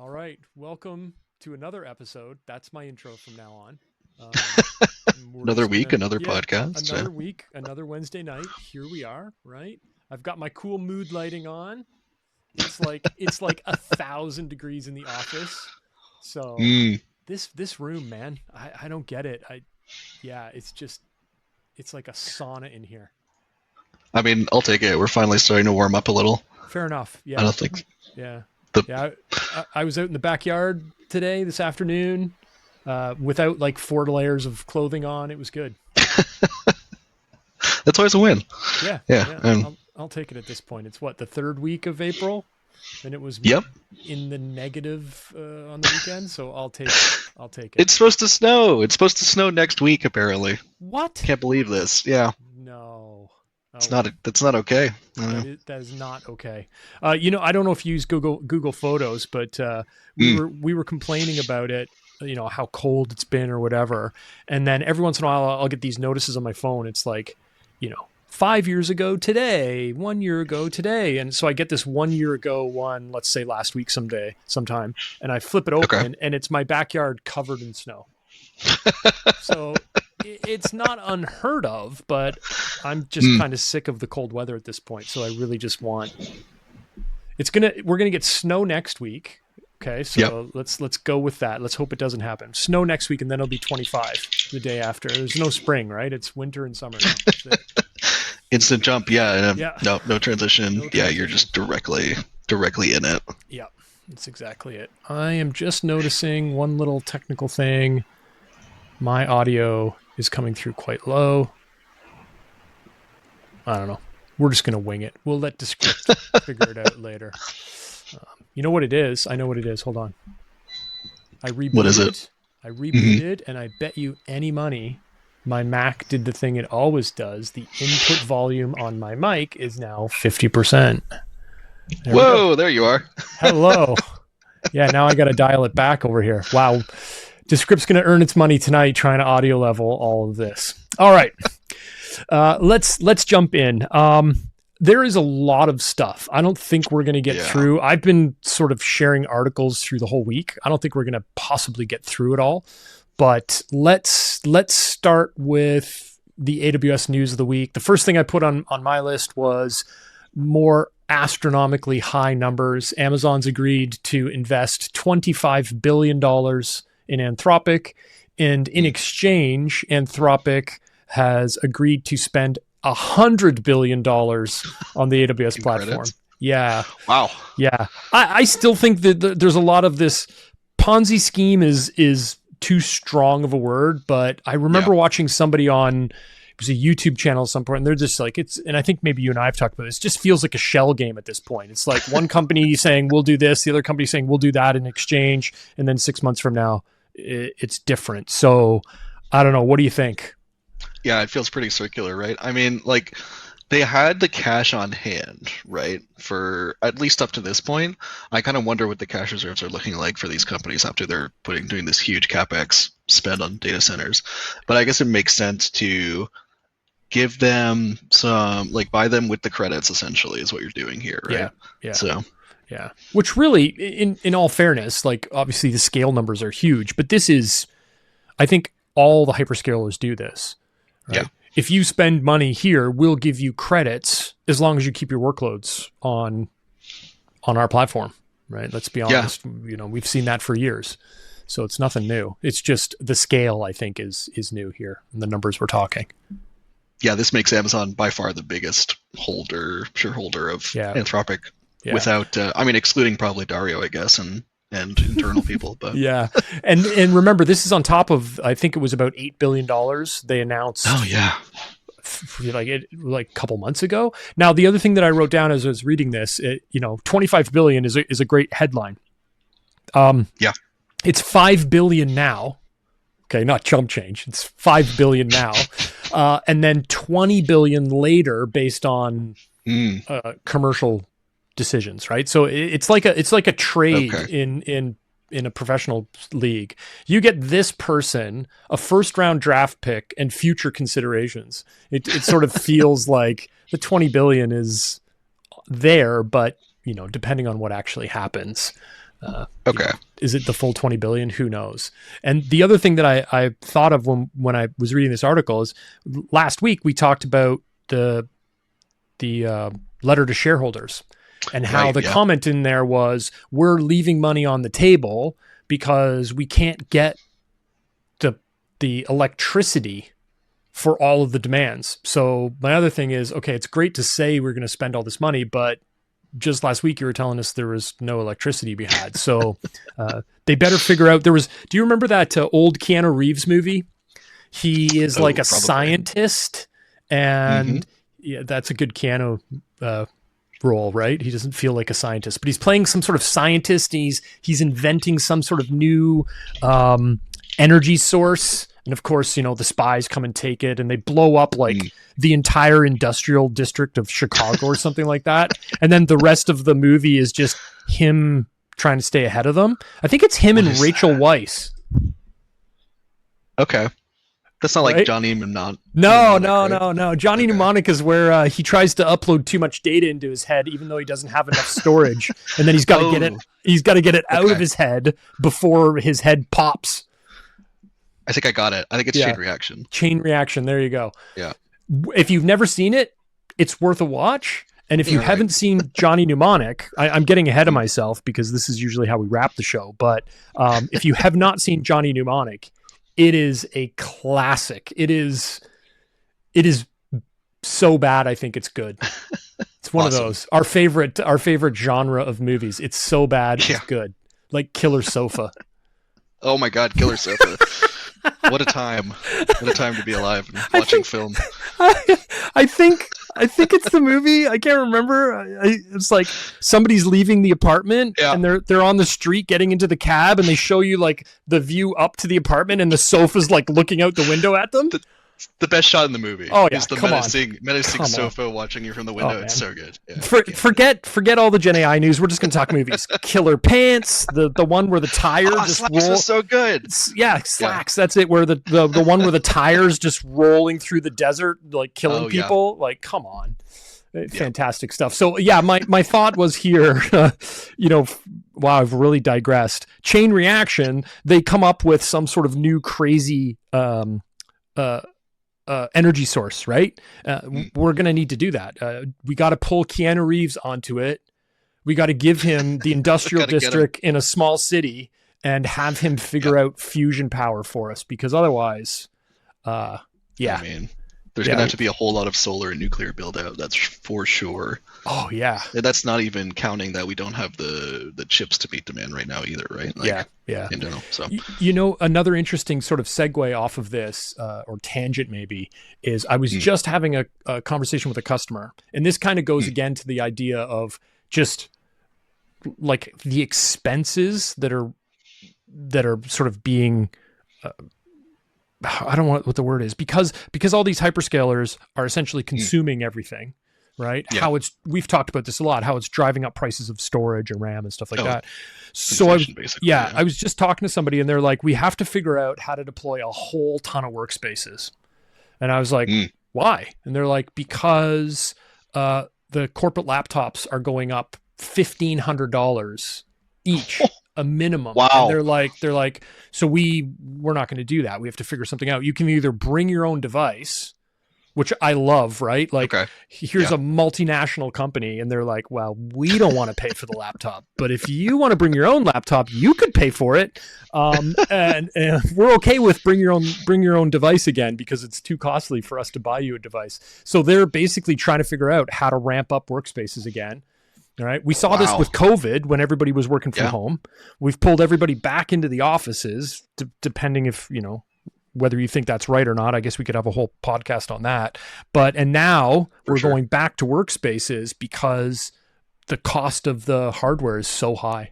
All right. Welcome to another episode. That's my intro from now on. Another week, another podcast. Another week, another Wednesday night. Here we are, right? I've got my cool mood lighting on. It's like 1,000 degrees in the office. So this room, man, I don't get it. It's like a sauna in here. I mean, I'll take it. We're finally starting to warm up a little. Fair enough. Yeah. I don't think. Yeah. I was out in the backyard this afternoon, without like 4 layers of clothing on. It was good. That's always a win. Yeah. I'll take it at this point. It's the third week of April, and it was in the negative on the weekend. So I'll take it. It's supposed to snow. It's supposed to snow next week, apparently. What? Can't believe this. Yeah. No. That's not okay. That is not okay. I don't know if you use Google Photos, but we were complaining about it, how cold it's been or whatever. And then every once in a while I'll get these notices on my phone. It's like, 5 years ago today, 1 year ago today. And so I get this 1 year ago one, let's say last week sometime, and I flip it open and it's my backyard covered in snow. So it's not unheard of, but I'm just kind of sick of the cold weather at this point. So I really just want, we're going to get snow next week. Okay. So let's go with that. Let's hope it doesn't happen. Snow next week, and then it'll be 25 the day after. There's no spring, right? It's winter and summer now. That's it. Instant jump. Yeah. No transition. Yeah. You're just directly in it. Yeah, that's exactly it. I am just noticing one little technical thing. My audio is coming through quite low. I don't know. We're just going to wing it. We'll let the script figure it out later. You know what it is? I know what it is. Hold on. I rebooted. What is it? I rebooted, and I bet you any money my Mac did the thing it always does. The input volume on my mic is now 50%. Whoa, there you are. Hello. Yeah, now I got to dial it back over here. Wow. Descript's going to earn its money tonight trying to audio level all of this. All right. Let's jump in. There is a lot of stuff. I don't think we're going to get through. I've been sort of sharing articles through the whole week. I don't think we're going to possibly get through it all. But let's start with the AWS news of the week. The first thing I put on my list was more astronomically high numbers. Amazon's agreed to invest $25 billion in Anthropic, and in exchange, Anthropic has agreed to spend $100 billion on the AWS platform. Credits? Yeah. Wow. Yeah. I still think that there's a lot of this Ponzi scheme is too strong of a word, but I remember watching somebody on, it was a YouTube channel at some point, and they're just like, and I think maybe you and I have talked about this, it just feels like a shell game at this point. It's like one company saying, we'll do this, the other company saying, we'll do that in exchange. And then 6 months from now, it's different. So I don't know. What do you think? Yeah, it feels pretty circular, right? I mean, like, they had the cash on hand, right, for at least up to this point. I kind of wonder what the cash reserves are looking like for these companies after they're doing this huge CapEx spend on data centers. But I guess it makes sense to give them some, like, buy them with the credits, essentially, is what you're doing here, right? Yeah. So. Yeah. Which really, in all fairness, like, obviously the scale numbers are huge, but this is, I think all the hyperscalers do this. Right? Yeah. If you spend money here, we'll give you credits as long as you keep your workloads on our platform, right? Let's be honest. Yeah. We've seen that for years. So it's nothing new. It's just the scale, I think, is new here and the numbers we're talking. Yeah, this makes Amazon by far the biggest shareholder of Anthropic. Yeah. Without, excluding probably Dario, I guess, and internal people, but yeah. And remember, this is on top of, I think it was about $8 billion they announced. Oh yeah. Like a couple months ago. Now, the other thing that I wrote down as I was reading this, 25 billion is a great headline. It's 5 billion now. Okay. Not chump change. It's 5 billion now. And then 20 billion later based on commercial decisions, right? So it's like a trade in a professional league. You get this person, a first round draft pick, and future considerations. It sort of feels like the 20 billion is there, but depending on what actually happens, Okay. Is it the full 20 billion? Who knows? And the other thing that I thought of when I was reading this article is last week we talked about the letter to shareholders and how the comment in there was, we're leaving money on the table because we can't get the electricity for all of the demands. So my other thing is, okay, it's great to say we're going to spend all this money, but just last week you were telling us there was no electricity to be had. So they better figure out. Do you remember that old Keanu Reeves movie? He is like a scientist, and yeah, that's a good Keanu role, right? He doesn't feel like a scientist, but he's playing some sort of scientist. And he's inventing some sort of new energy source. And of course, the spies come and take it, and they blow up like the entire industrial district of Chicago or something like that. And then the rest of the movie is just him trying to stay ahead of them. I think it's him and Rachel Weisz. Okay. That's not like Johnny Mnemonic. No. Johnny Mnemonic is where he tries to upload too much data into his head, even though he doesn't have enough storage. And then he's got to get it. He's got to get it out of his head before his head pops. I think I got it. I think it's Chain Reaction. Chain Reaction. There you go. Yeah. If you've never seen it, it's worth a watch. And if you haven't seen Johnny Mnemonic, I'm getting ahead of myself because this is usually how we wrap the show. But if you have not seen Johnny Mnemonic, it is a classic. It is so bad, I think it's good. It's one of those. Our favorite genre of movies. It's so bad, it's good. Like Killer Sofa. Oh my God, Killer Sofa. What a time. What a time to be alive and watching film. I think it's the movie. I can't remember. It's like somebody's leaving the apartment and they're on the street getting into the cab, and they show you like the view up to the apartment, and the sofa's like looking out the window at them. The best shot in the movie. Oh yeah, is the menacing sofa watching you from the window. It's so good. Yeah, forget all the Gen AI news. We're just gonna talk movies. Killer Pants, the one where the tires just roll. Was so good. Slacks. Yeah. That's it. Where the one where the tires just rolling through the desert, like killing people. Like, come on. Fantastic stuff. So yeah, my thought was here, wow, I've really digressed. Chain Reaction, they come up with some sort of new crazy energy source, right? We're going to need to do that. We got to pull Keanu Reeves onto it. We got to give him the industrial district in a small city and have him figure out fusion power for us, because otherwise, I mean, there's going to have to be a whole lot of solar and nuclear build out. That's for sure. Oh yeah. And that's not even counting that we don't have the chips to meet demand right now either, right? Like, yeah. In general, so. Another interesting sort of segue off of this, or tangent maybe, is I was just having a conversation with a customer, and this kind of goes again to the idea of just like the expenses that are sort of being, I don't know what the word is, because all these hyperscalers are essentially consuming everything, right? Yeah. We've talked about this a lot, how it's driving up prices of storage and RAM and stuff like that. So I was just talking to somebody, and they're like, we have to figure out how to deploy a whole ton of workspaces. And I was like, why? And they're like, because the corporate laptops are going up $1,500 each. A minimum. Wow. And they're like, so we're not going to do that. We have to figure something out. You can either bring your own device, which I love, right? Like, here's a multinational company, and they're like, well, we don't want to pay for the laptop, but if you want to bring your own laptop, you could pay for it. And we're okay with bring your own device again, because it's too costly for us to buy you a device. So they're basically trying to figure out how to ramp up workspaces again. All right. We saw this with COVID when everybody was working from home. We've pulled everybody back into the offices, depending if, whether you think that's right or not. I guess we could have a whole podcast on that. And now we're going back to workspaces because the cost of the hardware is so high.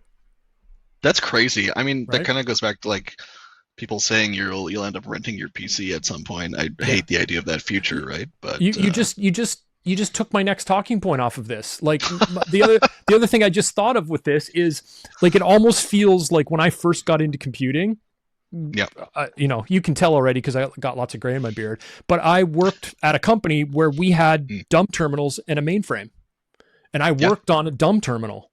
That's crazy. I mean, that kind of goes back to like people saying you'll end up renting your PC at some point. I hate the idea of that future, right? But you just took my next talking point off of this. Like the other thing I just thought of with this is, like, it almost feels like when I first got into computing, you can tell already because I got lots of gray in my beard, but I worked at a company where we had dumb terminals and a mainframe, and I worked on a dumb terminal,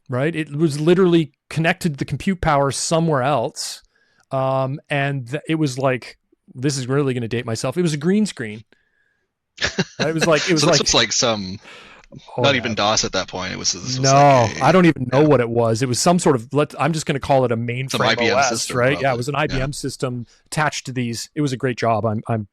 right? It was literally connected the compute power somewhere else. It was like, this is really going to date myself. It was a green screen. It was like, so this was like some, not even DOS at that point. This was like I don't even know what it was. It was some sort of, I'm just going to call it a mainframe IBM OS, system, right? probably. Yeah, it was an IBM system attached to these. It was a great job. I'm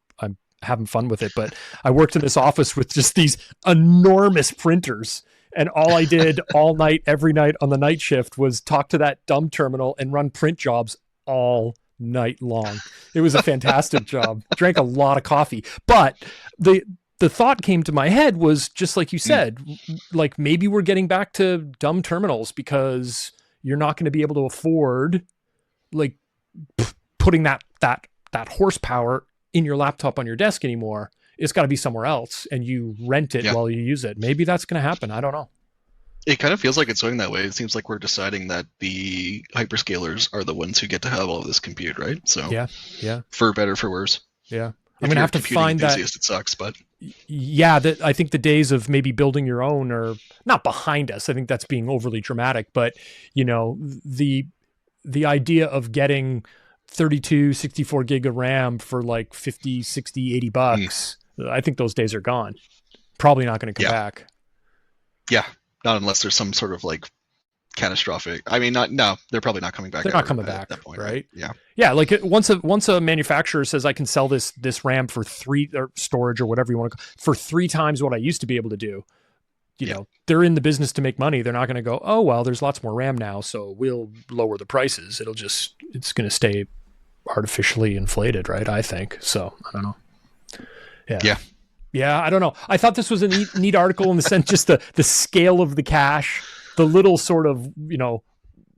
having fun with it, but I worked in this office with just these enormous printers, and all I did all night, every night on the night shift was talk to that dumb terminal and run print jobs all night long. It was a fantastic job. Drank a lot of coffee, but the thought came to my head was just like you said, like maybe we're getting back to dumb terminals because you're not going to be able to afford like putting that horsepower in your laptop on your desk anymore. It's got to be somewhere else, and you rent it while you use it. Maybe that's going to happen. I don't know. It kind of feels like it's going that way. It seems like we're deciding that the hyperscalers are the ones who get to have all of this compute, right? So yeah. For better, for worse. Yeah. I'm going to have to find that. It sucks, but yeah, I think the days of maybe building your own are not behind us. I think that's being overly dramatic, but you know, the idea of getting 32, 64 gig of RAM for like 50, 60, 80 bucks, I think those days are gone. Probably not going to come back. Yeah. Not unless there's some sort of like catastrophic. I mean, they're probably not coming back. They're not coming back at that point, right? Yeah. Like once a manufacturer says I can sell this RAM for or storage or whatever you want to call for 3 times what I used to be able to do. You know, they're in the business to make money. They're not going to go, oh well, there's lots more RAM now, so we'll lower the prices. It's going to stay artificially inflated, right? I think so. I don't know. Yeah, I don't know. I thought this was a neat article in the sense, just the scale of the cache, the little sort of, you know,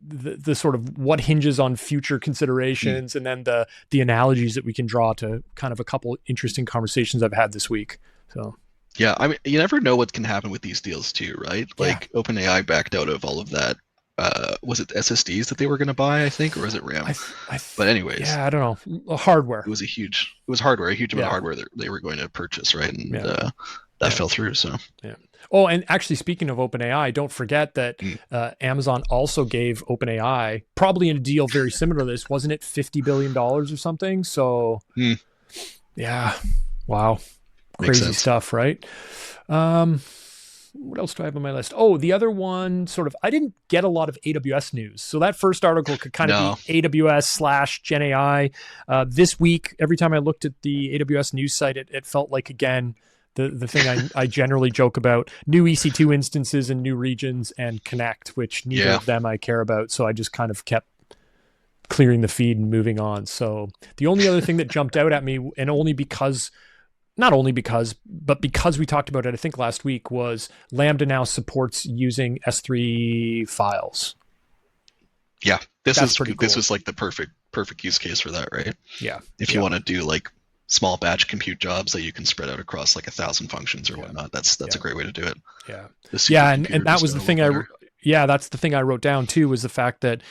the sort of what hinges on future considerations, and then the analogies that we can draw to kind of a couple interesting conversations I've had this week. So yeah, I mean, you never know what can happen with these deals too, right? Like OpenAI backed out of all of that. Was it SSDs that they were going to buy, I think, or was it RAM? But anyways, yeah, I don't know. Hardware. It was hardware, a huge amount of hardware that they were going to purchase, right? And that fell through. So yeah. Oh, and actually, speaking of OpenAI, don't forget that Amazon also gave OpenAI, probably in a deal very similar to this, wasn't it $50 billion or something? So yeah, wow, crazy stuff, right? What else do I have on my list? Oh, the other one I didn't get a lot of AWS news. So that first article could kind of be AWS / Gen AI. This week, every time I looked at the AWS news site, it felt like, again, the thing I generally joke about, new EC2 instances in new regions and Connect, which neither of them I care about. So I just kind of kept clearing the feed and moving on. So the only other thing that jumped out at me, and not only because, but because we talked about it, I think last week, was Lambda now supports using S3 files. Yeah, this was like the perfect use case for that, right? Yeah. If you want to do like small batch compute jobs that you can spread out across like 1,000 functions or whatnot, that's a great way to do it. Yeah. And that was the thing that's the thing I wrote down too, was the fact that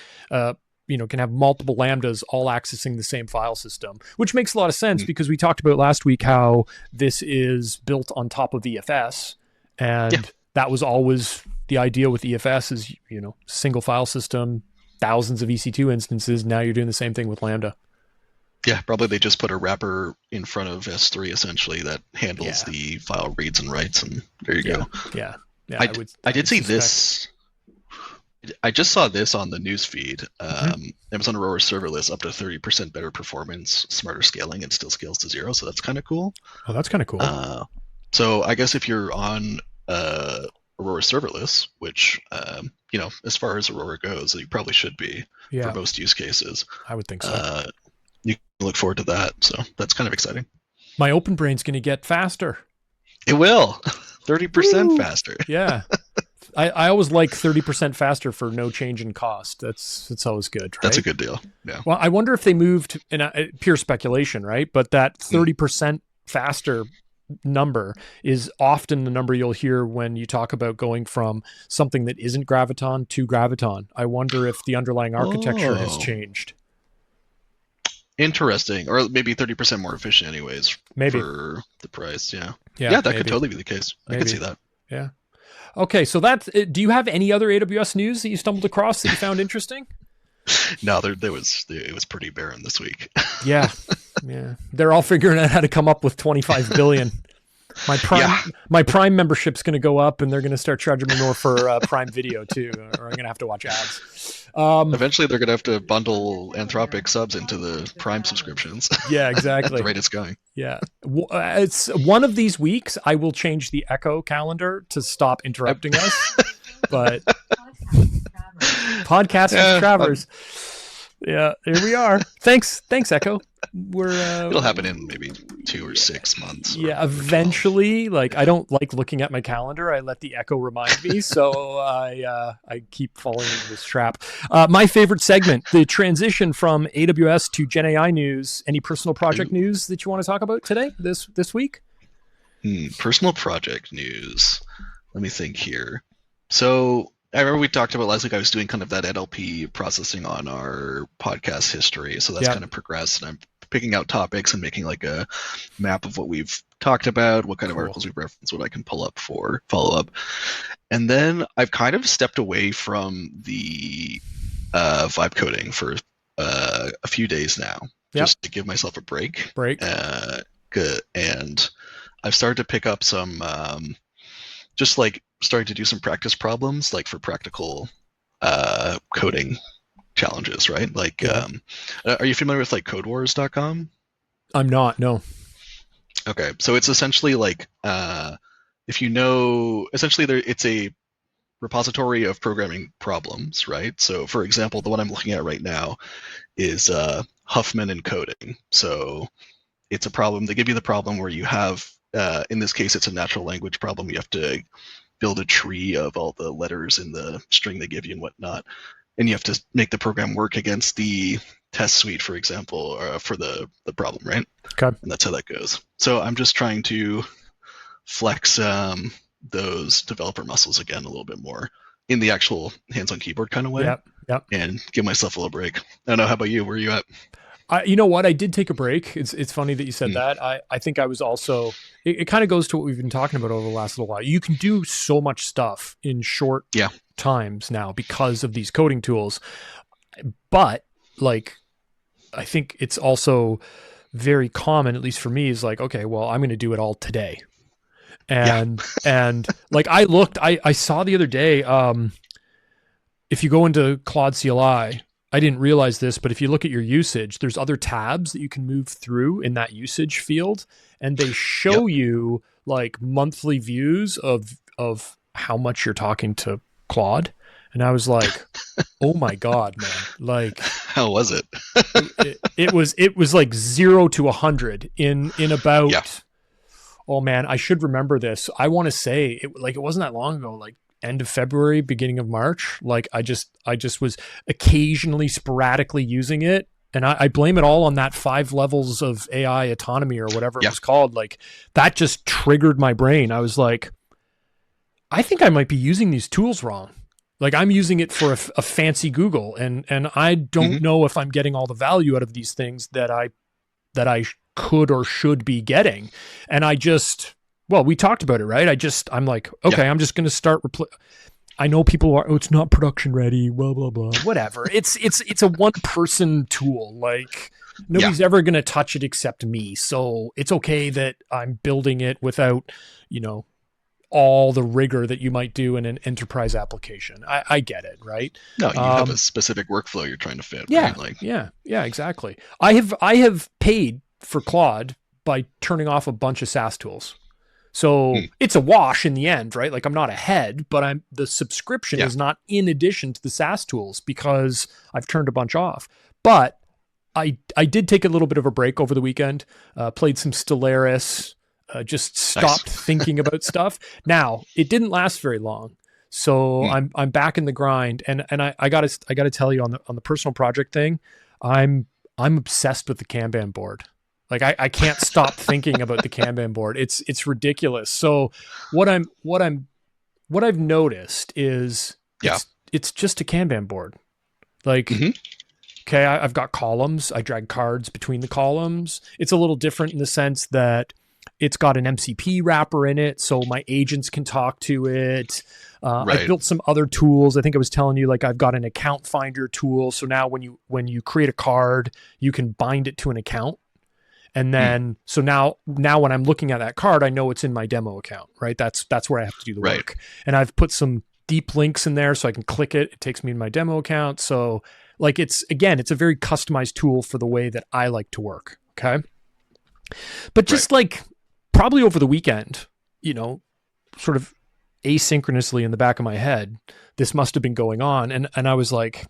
can have multiple Lambdas all accessing the same file system, which makes a lot of sense because we talked about last week how this is built on top of EFS, and that was always the idea with EFS is, single file system, thousands of EC2 instances. Now you're doing the same thing with Lambda. Yeah, probably they just put a wrapper in front of S3 essentially that handles the file reads and writes, and there you go. Yeah. I did see this. I just saw this on the news feed. Amazon Aurora Serverless up to 30% better performance, smarter scaling, and still scales to 0. So that's kind of cool. Oh, that's kind of cool. So I guess if you're on Aurora Serverless, which as far as Aurora goes, you probably should be for most use cases. I would think so. You can look forward to that. So that's kind of exciting. My Open Brain's going to get faster. It will. 30% faster. Yeah. I always like 30% faster for no change in cost. That's always good, right? That's a good deal. Yeah. Well, I wonder if they moved, in pure speculation, right? But that 30% faster number is often the number you'll hear when you talk about going from something that isn't Graviton to Graviton. I wonder if the underlying architecture has changed. Interesting. Or maybe 30% more efficient anyways. Maybe. For the price, yeah. Yeah, that could totally be the case. I could see that. Yeah. Okay, so that's. Do you have any other AWS news that you stumbled across that you found interesting? No, it was pretty barren this week. Yeah. They're all figuring out how to come up with 25 billion. My Prime membership's going to go up, and they're going to start charging me more for Prime Video too, or I'm going to have to watch ads. Eventually, they're going to have to bundle Anthropic subs into the Prime subscriptions. Yeah, exactly. The rate it's going. Yeah, it's one of these weeks. I will change the Echo calendar to stop interrupting us. But podcast with Travers. Yeah, here we are. Thanks, Echo. It'll happen in maybe 2 or 6 months. Yeah, eventually. Like, I don't like looking at my calendar. I let the Echo remind me, so I keep falling into this trap. My favorite segment: the transition from AWS to Gen AI news. Any personal project news that you want to talk about today? This week? Personal project news. Let me think here. So I remember we talked about last week I was doing kind of that NLP processing on our podcast history. So that's kind of progressed, and I'm picking out topics and making like a map of what we've talked about, what kind of articles we've referenced, what I can pull up for follow-up. And then I've kind of stepped away from the vibe coding for a few days now, just to give myself a break. Good. And I've started to pick up some just like starting to do some practice problems, like for practical coding challenges, right? Like, are you familiar with like codewars.com? I'm not, no. Okay, so it's essentially like, if you know, essentially it's a repository of programming problems, right? So for example, the one I'm looking at right now is Huffman encoding. So it's a problem, they give you the problem where you have, in this case, it's a natural language problem. You have to build a tree of all the letters in the string they give you and whatnot. And you have to make the program work against the test suite, for example, for the problem, right? Okay. And that's how that goes. So I'm just trying to flex those developer muscles again a little bit more in the actual hands-on keyboard kind of way. Yep. And give myself a little break. I don't know. How about you? Where are you at? You know what? I did take a break. It's funny that you said that. I think I was also, it kind of goes to what we've been talking about over the last little while. You can do so much stuff in short times now because of these coding tools. But like, I think it's also very common, at least for me, is like, okay, well, I'm going to do it all today. And like I saw the other day, if you go into Claude CLI, I didn't realize this, but if you look at your usage, there's other tabs that you can move through in that usage field, and they show you like monthly views of how much you're talking to Claude. And I was like, oh my God, man. Like, how was it? it was like 0 to 100 in about, oh man, I should remember this. I want to say it wasn't that long ago, like end of February, beginning of March. Like I just was occasionally sporadically using it. And I blame it all on that 5 levels of AI autonomy or whatever it was called. Like that just triggered my brain. I was like, I think I might be using these tools wrong. Like I'm using it for a fancy Google, and I don't know if I'm getting all the value out of these things that I could or should be getting. And we talked about it, right? I'm like, okay, I'm just going to start. I know people are, it's not production ready, blah, blah, blah, whatever. It's a one person tool. Like nobody's ever going to touch it except me. So it's okay that I'm building it without, all the rigor that you might do in an enterprise application. I get it, right? No, you have a specific workflow you're trying to fit. Yeah, right? Yeah, exactly. I have paid for Claude by turning off a bunch of SaaS tools. So it's a wash in the end, right? Like I'm not ahead, but the subscription is not in addition to the SaaS tools because I've turned a bunch off. But I did take a little bit of a break over the weekend, played some Stellaris, just stopped thinking about stuff. Now it didn't last very long. So I'm back in the grind, and I gotta tell you on the personal project thing, I'm obsessed with the Kanban board. Like I can't stop thinking about the Kanban board. It's ridiculous. So what I've noticed is it's just a Kanban board. Like okay, I've got columns. I drag cards between the columns. It's a little different in the sense that it's got an MCP wrapper in it, so my agents can talk to it. I built some other tools. I think I was telling you, like I've got an account finder tool. So now when you create a card, you can bind it to an account. And then, so now when I'm looking at that card, I know it's in my demo account, right? That's where I have to do the work. And I've put some deep links in there so I can click it. It takes me to my demo account. So like it's a very customized tool for the way that I like to work. Okay. But just like probably over the weekend, sort of asynchronously in the back of my head, this must have been going on. And I was like,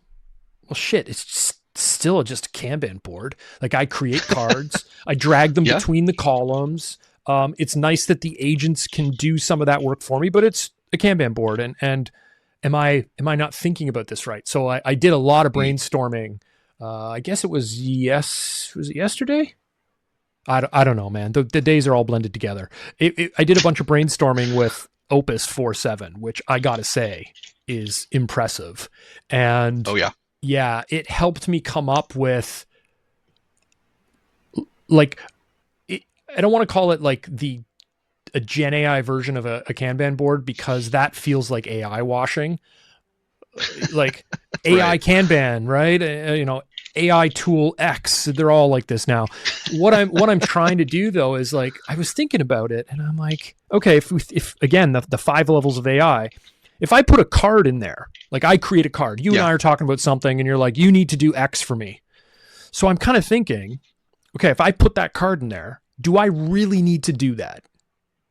well, shit, it's still just a Kanban board. Like I create cards, I drag them between the columns. It's nice that the agents can do some of that work for me, but it's a Kanban board. And am I not thinking about this right? So I did a lot of brainstorming. I guess it was it yesterday? I don't know, man. The days are all blended together. I did a bunch of brainstorming with Opus 4.7, which I got to say is impressive. And yeah, it helped me come up with like, I don't want to call it like a Gen AI version of a Kanban board because that feels like AI washing. Like AI Kanban, right? AI tool X, they're all like this now. What I'm trying to do though is like, I was thinking about it and I'm like, okay, if again, the 5 levels of AI, if I put a card in there, like I create a card, you and I are talking about something and you're like, you need to do X for me. So I'm kind of thinking, okay, if I put that card in there, do I really need to do that?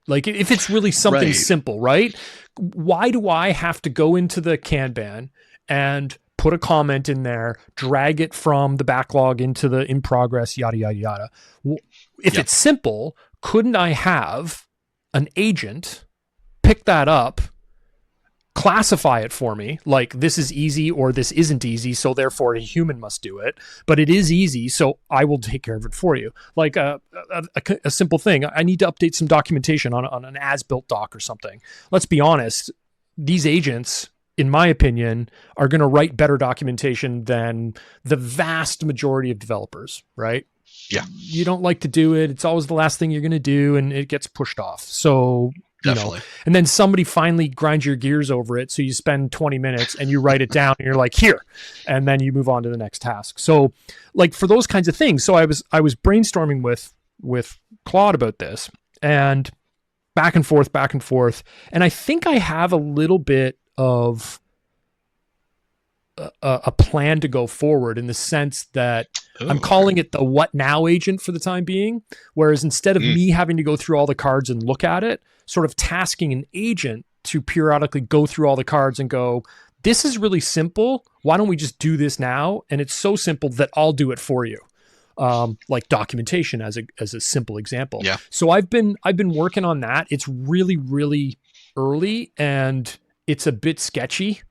Like if it's really something simple, right? Why do I have to go into the Kanban and put a comment in there, drag it from the backlog into the in progress, yada, yada, yada. If it's simple, couldn't I have an agent pick that up, classify it for me, like this is easy or this isn't easy, so therefore a human must do it, but it is easy, so I will take care of it for you. Like a simple thing, I need to update some documentation on an as-built doc or something. Let's be honest, these agents, in my opinion, are going to write better documentation than the vast majority of developers, right? Yeah. You don't like to do it. It's always the last thing you're going to do, and it gets pushed off. So, and then somebody finally grinds your gears over it. So you spend 20 minutes and you write it down and you're like, here, and then you move on to the next task. So like for those kinds of things. So I was brainstorming with Claude about this and back and forth. And I think I have a little bit of a plan to go forward in the sense that I'm calling it the what now agent for the time being. Whereas instead of me having to go through all the cards and look at it, sort of tasking an agent to periodically go through all the cards and go, this is really simple. Why don't we just do this now? And it's so simple that I'll do it for you. Like documentation as a simple example. Yeah. So I've been working on that. It's really, really early and it's a bit sketchy.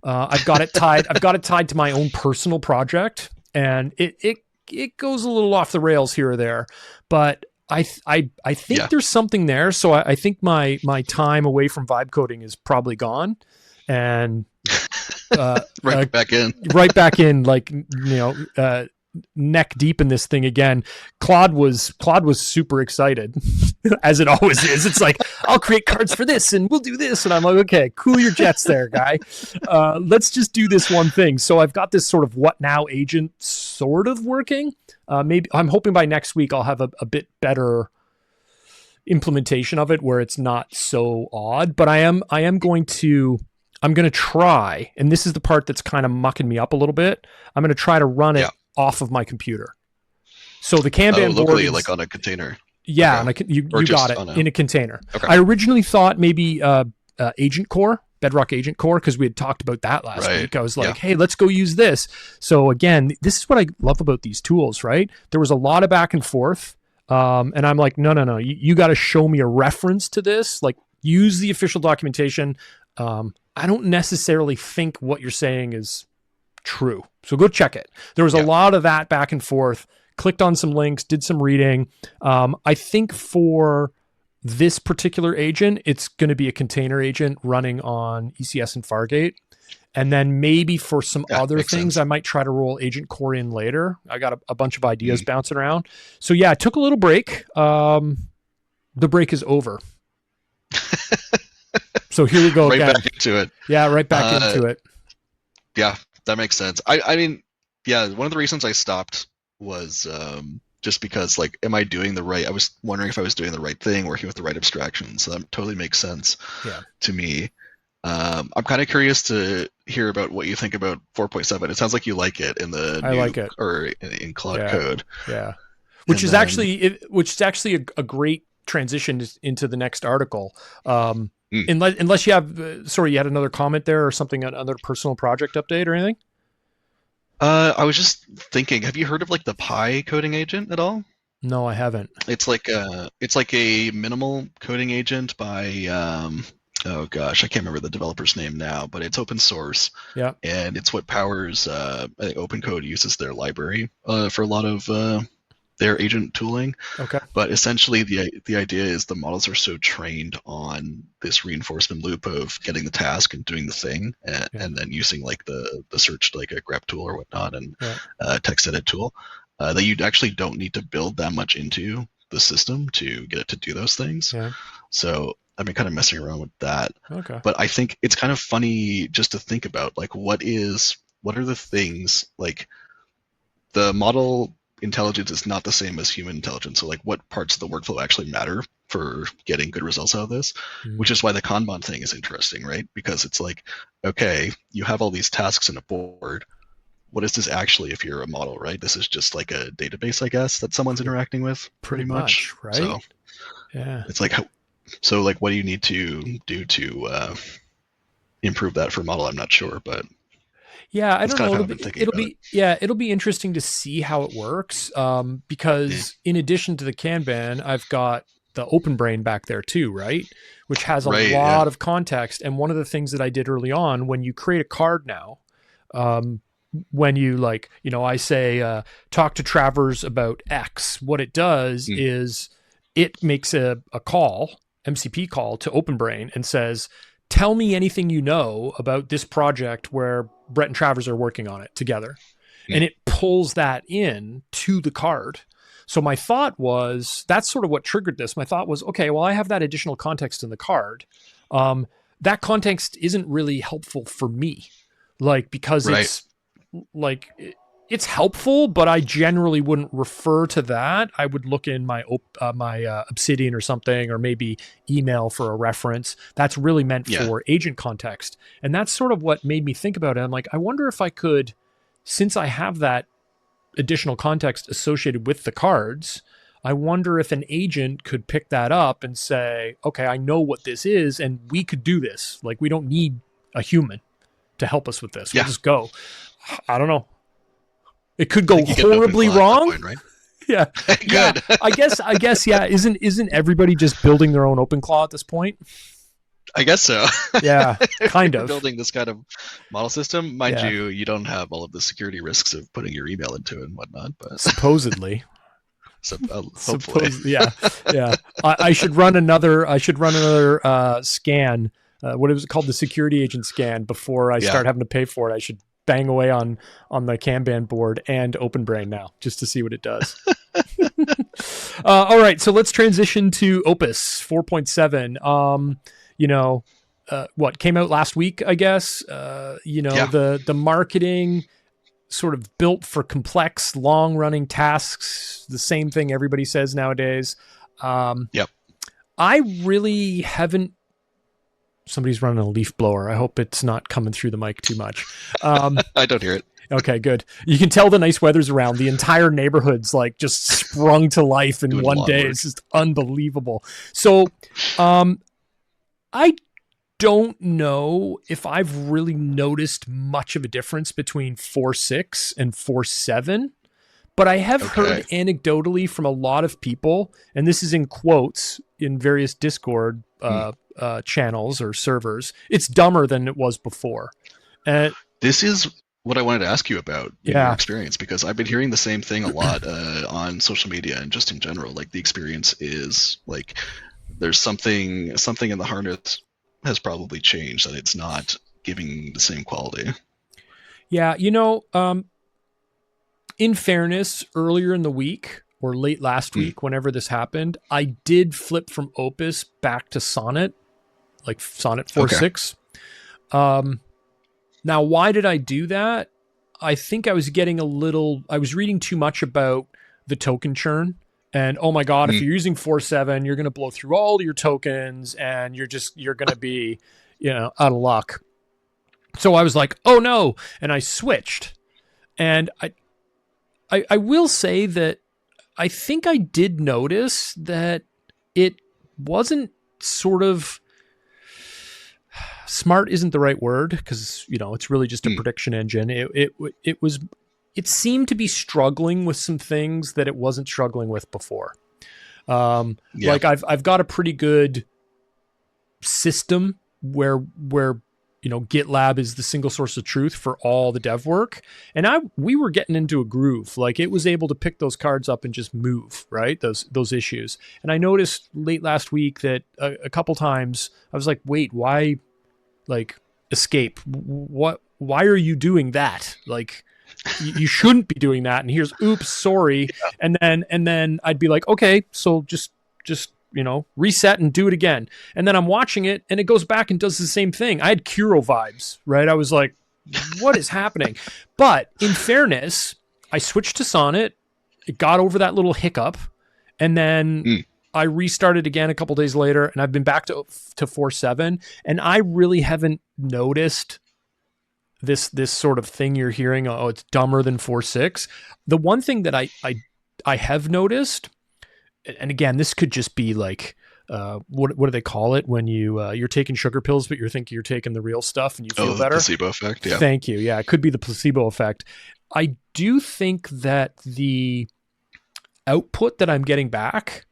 I've got it tied to my own personal project, and it goes a little off the rails here or there, but I think there's something there. So I think my time away from vibe coding is probably gone, and right back in, like neck deep in this thing again. Claude was super excited, as it always is. It's like, I'll create cards for this and we'll do this, and I'm like, okay, cool your jets there, guy. Let's just do this one thing. So I've got this sort of what now agent sort of working. Maybe I'm hoping by next week I'll have a bit better implementation of it where it's not so odd, but I'm going to try, and this is the part that's kind of mucking me up a little bit. I'm going to try to run it off of my computer. So the Kanban board is, like on a container. Yeah, okay. You got it in a container. Okay. I originally thought maybe Agent Core, Bedrock Agent Core, because we had talked about that last week. I was like, hey, let's go use this. So again, this is what I love about these tools, right? There was a lot of back and forth. And I'm like, no. You got to show me a reference to this. Like, use the official documentation. I don't necessarily think what you're saying is true. So go check it. There was a lot of that back and forth. Clicked on some links, did some reading. I think for this particular agent, it's going to be a container agent running on ECS and Fargate. And then maybe for some other things, I might try to roll Agent Core in later. I got a bunch of ideas bouncing around. So yeah, I took a little break. the break is over. So here we go right again. back into it. Yeah, right back into it. Yeah, that makes sense. I mean, yeah, one of the reasons I stopped was just because, like, am I doing the right? I was wondering if I was doing the right thing, working with the right abstractions. So that totally makes sense to me. I'm kind of curious to hear about what you think about 4.7. It sounds like you like it in the like it, or in Cloud Code. Yeah, which is actually a great transition into the next article. Unless you have, sorry, you had another comment there or something, another personal project update or anything? I was just thinking, have you heard of like the Pi coding agent at all? No, I haven't. It's like a minimal coding agent by oh gosh, I can't remember the developer's name now, but it's open source. Yeah. And it's what powers I think OpenCode uses their library for a lot of their agent tooling. Okay. But essentially the idea is the models are so trained on this reinforcement loop of getting the task and doing the thing and then using like the search, like a grep tool or whatnot, and text edit tool, that you actually don't need to build that much into the system to get it to do those things. Yeah. So I've been kind of messing around with that. Okay. But I think it's kind of funny just to think about, like, what are the things, like, the model intelligence is not the same as human intelligence. So, like, what parts of the workflow actually matter for getting good results out of this? Which is why the Kanban thing is interesting, right? Because it's like, okay, you have all these tasks in a board. What is this actually if you're a model, right? This is just like a database, I guess, that someone's interacting with pretty much. Right? So, yeah. It's like, so like, what do you need to do to improve that for a model? I'm not sure, but yeah, I don't know. It'll be interesting to see how it works. Because in addition to the Kanban, I've got the OpenBrain back there too, right? Which has a lot of context. And one of the things that I did early on, when you create a card now, when you, like, you know, I say, talk to Travers about X, what it does is it makes a call, MCP call to OpenBrain, and says, tell me anything you know about this project where Brett and Travers are working on it together. And it pulls that in to the card. So my thought was, that's sort of what triggered this. My thought was, okay, well, I have that additional context in the card. That context isn't really helpful for me. Like, because it's like, it's helpful, but I generally wouldn't refer to that. I would look in my Obsidian or something, or maybe email for a reference. That's really meant for agent context. And that's sort of what made me think about it. I'm like, I wonder if I could, since I have that additional context associated with the cards, I wonder if an agent could pick that up and say, okay, I know what this is, and we could do this. Like, we don't need a human to help us with this. We'll just go. I don't know. It could go horribly wrong. Point, right? Yeah. Yeah. I guess. Yeah. Isn't everybody just building their own OpenClaw at this point? I guess so. Yeah. Kind of. Building this kind of model system. Mind you, you don't have all of the security risks of putting your email into it and whatnot, but supposedly. So, hopefully. Yeah. I should run another scan. What was it called? The security agent scan before I start having to pay for it. I should bang away on the Kanban board and OpenBrain now, just to see what it does. All right, so let's transition to Opus 4.7. What came out last week, I guess. The marketing sort of built for complex, long-running tasks. The same thing everybody says nowadays. I really haven't. Somebody's running a leaf blower. I hope it's not coming through the mic too much. I don't hear it. Okay, good. You can tell the nice weather's around. The entire neighborhood's like just sprung to life in one day. It's just unbelievable. So I don't know if I've really noticed much of a difference between 4.6 and 4.7, but I have heard anecdotally from a lot of people, and this is in quotes in various Discord channels or servers, it's dumber than it was before. This is what I wanted to ask you about your experience, because I've been hearing the same thing a lot on social media and just in general. Like, the experience is like there's something in the harness has probably changed, that it's not giving the same quality. Yeah, in fairness, earlier in the week, or late last week, whenever this happened, I did flip from Opus back to Sonnet, like Sonnet 4.6. Now, why did I do that? I think I was I was reading too much about the token churn. And oh my God, if you're using 4.7, you're going to blow through all your tokens and you're going to be, out of luck. So I was like, oh no. And I switched. And I will say that I think I did notice that it wasn't sort of smart isn't the right word, because it's really just a prediction engine. It seemed to be struggling with some things that it wasn't struggling with before. Like I've got a pretty good system where GitLab is the single source of truth for all the dev work. And we were getting into a groove. Like it was able to pick those cards up and just move, right? Those issues. And I noticed late last week that a couple times I was like, wait, why escape? Why are you doing that? Like you shouldn't be doing that. And here's, oops, sorry. Yeah. And then I'd be like, okay, so just reset and do it again. And then I'm watching it and it goes back and does the same thing. I had Kuro vibes, right? I was like, what is happening? But in fairness, I switched to Sonnet. It got over that little hiccup. And then I restarted again a couple days later and I've been back to 4.7. And I really haven't noticed this sort of thing you're hearing. Oh, it's dumber than 4.6. The one thing that I have noticed, and again, this could just be like, what do they call it when you're taking sugar pills, but you're thinking you're taking the real stuff and you feel better? Placebo effect. Yeah. Thank you. Yeah. It could be the placebo effect. I do think that the output that I'm getting back,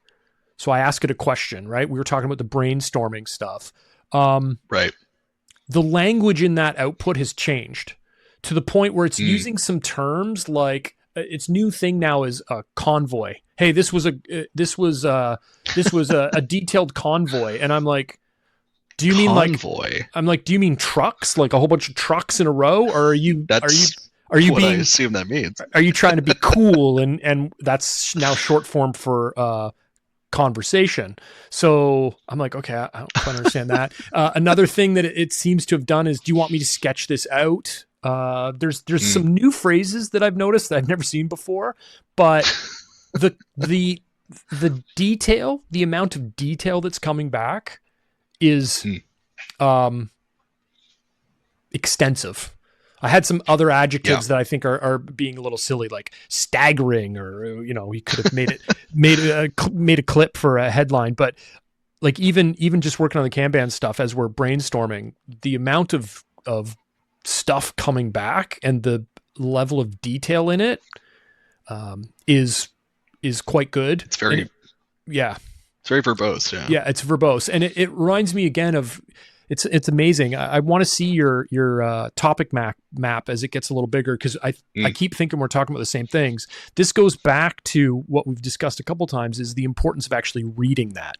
so I ask it a question, right? We were talking about the brainstorming stuff. Right. The language in that output has changed to the point where it's using some terms like its new thing now is a convoy. Hey, this was a detailed convoy. And I'm like, do you mean convoy? Do you mean trucks? Like a whole bunch of trucks in a row? Or are you what I assume that means. Are you trying to be cool? And that's now short form for conversation. So I'm like, okay, I don't quite understand that. Another thing that it seems to have done is, do you want me to sketch this out? There's some new phrases that I've noticed that I've never seen before, but the detail, the amount of detail that's coming back is extensive. I had some other adjectives that I think are being a little silly, like staggering, or he could have made a clip for a headline. But like even just working on the Kanban stuff as we're brainstorming, the amount of stuff coming back and the level of detail in it is quite good. It's very it's very verbose. Yeah, it's verbose, and it reminds me again of. It's amazing. I want to see your topic map as it gets a little bigger, because I keep thinking we're talking about the same things. This goes back to what we've discussed a couple times, is the importance of actually reading that.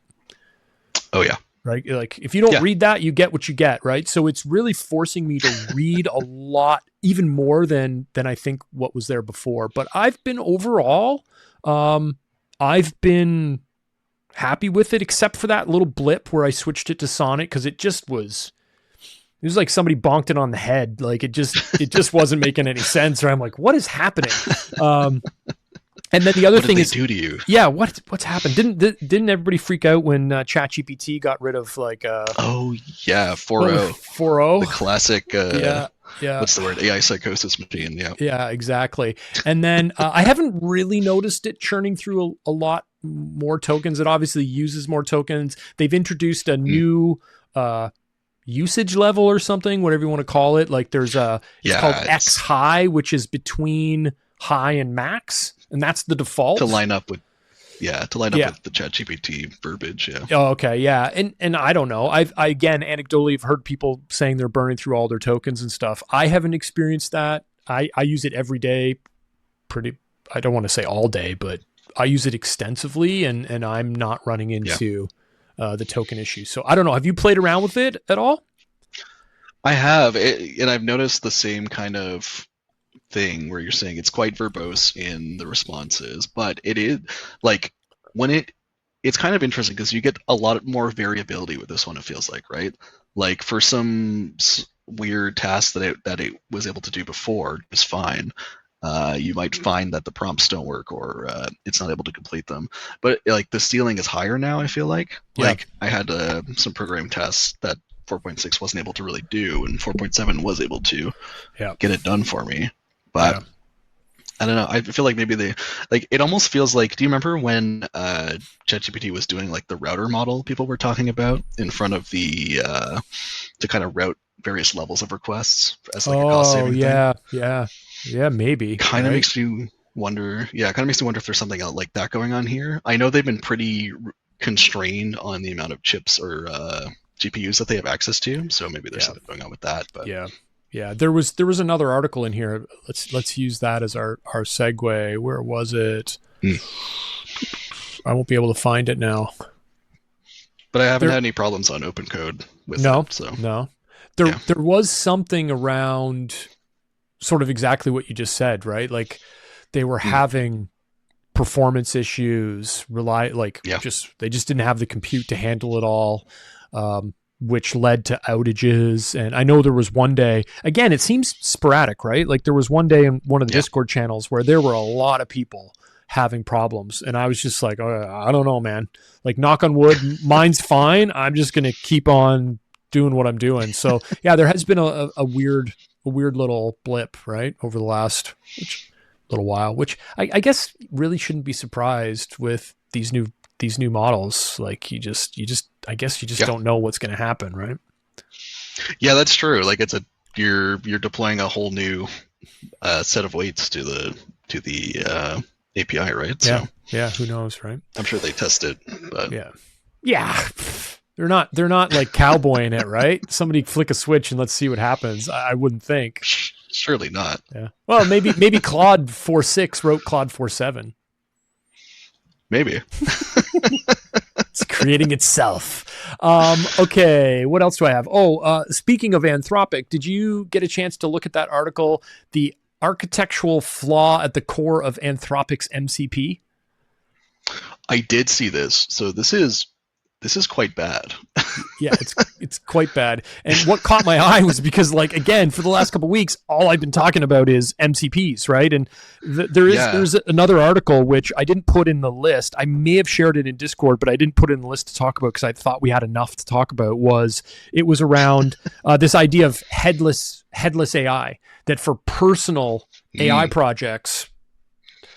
Oh yeah. Right. Like if you don't read that, you get what you get. Right. So it's really forcing me to read a lot, even more than I think what was there before. But I've been overall, I've been happy with it, except for that little blip where I switched it to Sonnet, because it was like somebody bonked it on the head. Like it just wasn't making any sense. Or I'm like, what is happening? And then the other thing is, do to you? Yeah, what's happened? Didn't everybody freak out when ChatGPT got rid of like 4.0 4.0, the classic what's the word, AI psychosis machine? Yeah, exactly. And then I haven't really noticed it churning through a lot more tokens. It obviously uses more tokens. They've introduced a new usage level or something, whatever you want to call it. Like there's it's called X high, which is between high and max, and that's the default to line up with the ChatGPT verbiage. Yeah. Oh, okay. Yeah. And I don't know. I again, anecdotally have heard people saying they're burning through all their tokens and stuff. I haven't experienced that. I use it every day. I don't want to say all day, but I use it extensively, and I'm not running into the token issue. So I don't know. Have you played around with it at all? I have, and I've noticed the same kind of thing where you're saying it's quite verbose in the responses, but it is like when it's kind of interesting because you get a lot more variability with this one. It feels like, right? Like for some weird tasks that it was able to do before just fine. You might find that the prompts don't work or it's not able to complete them. But like the ceiling is higher now, I feel like. Yeah. Like I had some programming tests that 4.6 wasn't able to really do, and 4.7 was able to get it done for me. But I don't know. I feel like maybe it almost feels like, do you remember when ChatGPT was doing like the router model people were talking about in front of the, to kind of route various levels of requests as like a cost saving thing? Yeah, maybe. Kind of makes you wonder. Yeah, kind of makes me wonder if there's something else like that going on here. I know they've been pretty constrained on the amount of chips or GPUs that they have access to, so maybe there's something going on with that. But yeah. There was another article in here. Let's use that as our segue. Where was it? I won't be able to find it now. But I haven't had any problems on OpenCode with it. So no. There was something around sort of exactly what you just said, right? Like they were having performance issues, they just didn't have the compute to handle it all, which led to outages. And I know there was one day, again, it seems sporadic, right? Like there was one day in one of the Discord channels where there were a lot of people having problems. And I was just like, I don't know, man. Like knock on wood, mine's fine. I'm just going to keep on doing what I'm doing. So yeah, there has been a weird little blip, right, over the last little while, which I guess really shouldn't be surprised with these new models. Like you just don't know what's going to happen, right? Yeah, that's true. Like you're deploying a whole new set of weights to the API, right? Yeah. Who knows, right? I'm sure they test it, but yeah. They're not like cowboying it, right? Somebody flick a switch and let's see what happens. I wouldn't think. Surely not. Yeah. Well, maybe Claude 4.6 wrote Claude 4.7. Maybe. It's creating itself. Okay. What else do I have? Speaking of Anthropic, did you get a chance to look at that article, The Architectural Flaw at the Core of Anthropic's MCP? I did see this. So this is quite bad. Yeah, it's quite bad. And what caught my eye was because, like, again, for the last couple of weeks, all I've been talking about is MCPs, right? And there's another article which I didn't put in the list. I may have shared it in Discord, but I didn't put it in the list to talk about because I thought we had enough to talk about. It was around this idea of headless AI, that for personal AI projects,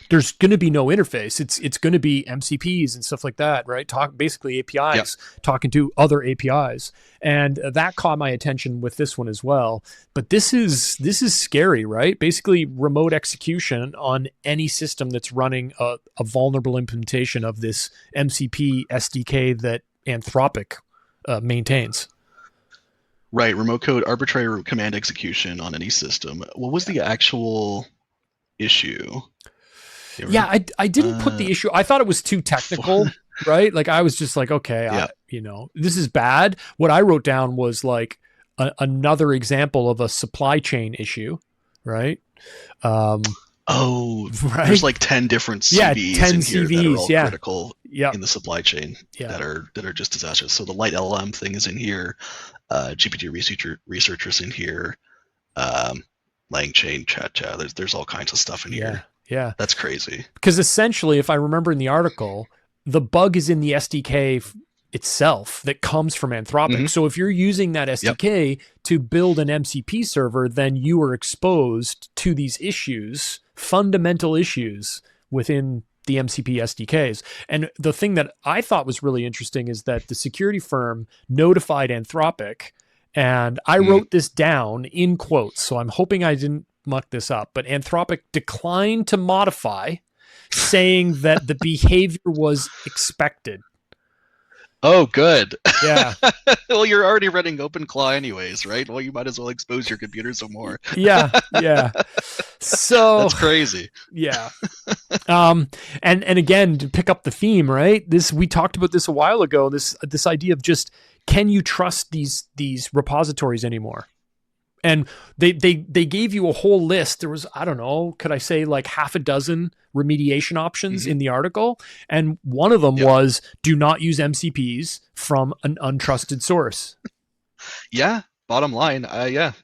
there's going to be no interface. It's going to be MCPs and stuff like that, right? Basically APIs, talking to other APIs. And that caught my attention with this one as well. But this is scary, right? Basically remote execution on any system that's running a vulnerable implementation of this MCP SDK that Anthropic maintains. Right, remote code arbitrary command execution on any system. What was the actual issue? Yeah, I didn't put the issue. I thought it was too technical, right? Like I was just like, okay, this is bad. What I wrote down was like another example of a supply chain issue, right? Right? There's like 10 different CVs 10 in here CVs, that are all critical in the supply chain that are just disastrous. So the light LLM thing is in here, GPT researchers in here, LangChain, chat. There's all kinds of stuff in here. Yeah. That's crazy. Because essentially, if I remember in the article, the bug is in the SDK itself that comes from Anthropic. Mm-hmm. So if you're using that SDK to build an MCP server, then you are exposed to these issues, fundamental issues within the MCP SDKs. And the thing that I thought was really interesting is that the security firm notified Anthropic, and I wrote this down in quotes, so I'm hoping I didn't muck this up, but Anthropic declined to modify, saying that the behavior was expected. Oh, good. Yeah. Well, you're already running OpenClaw anyways, right? Well, you might as well expose your computer some more. Yeah. So that's crazy. Yeah. And again, to pick up the theme, right? We talked about this a while ago. This idea of just, can you trust these repositories anymore? And they gave you a whole list. There was, I don't know, could I say like half a dozen remediation options in the article? And one of them was do not use MCPs from an untrusted source. Yeah. Bottom line.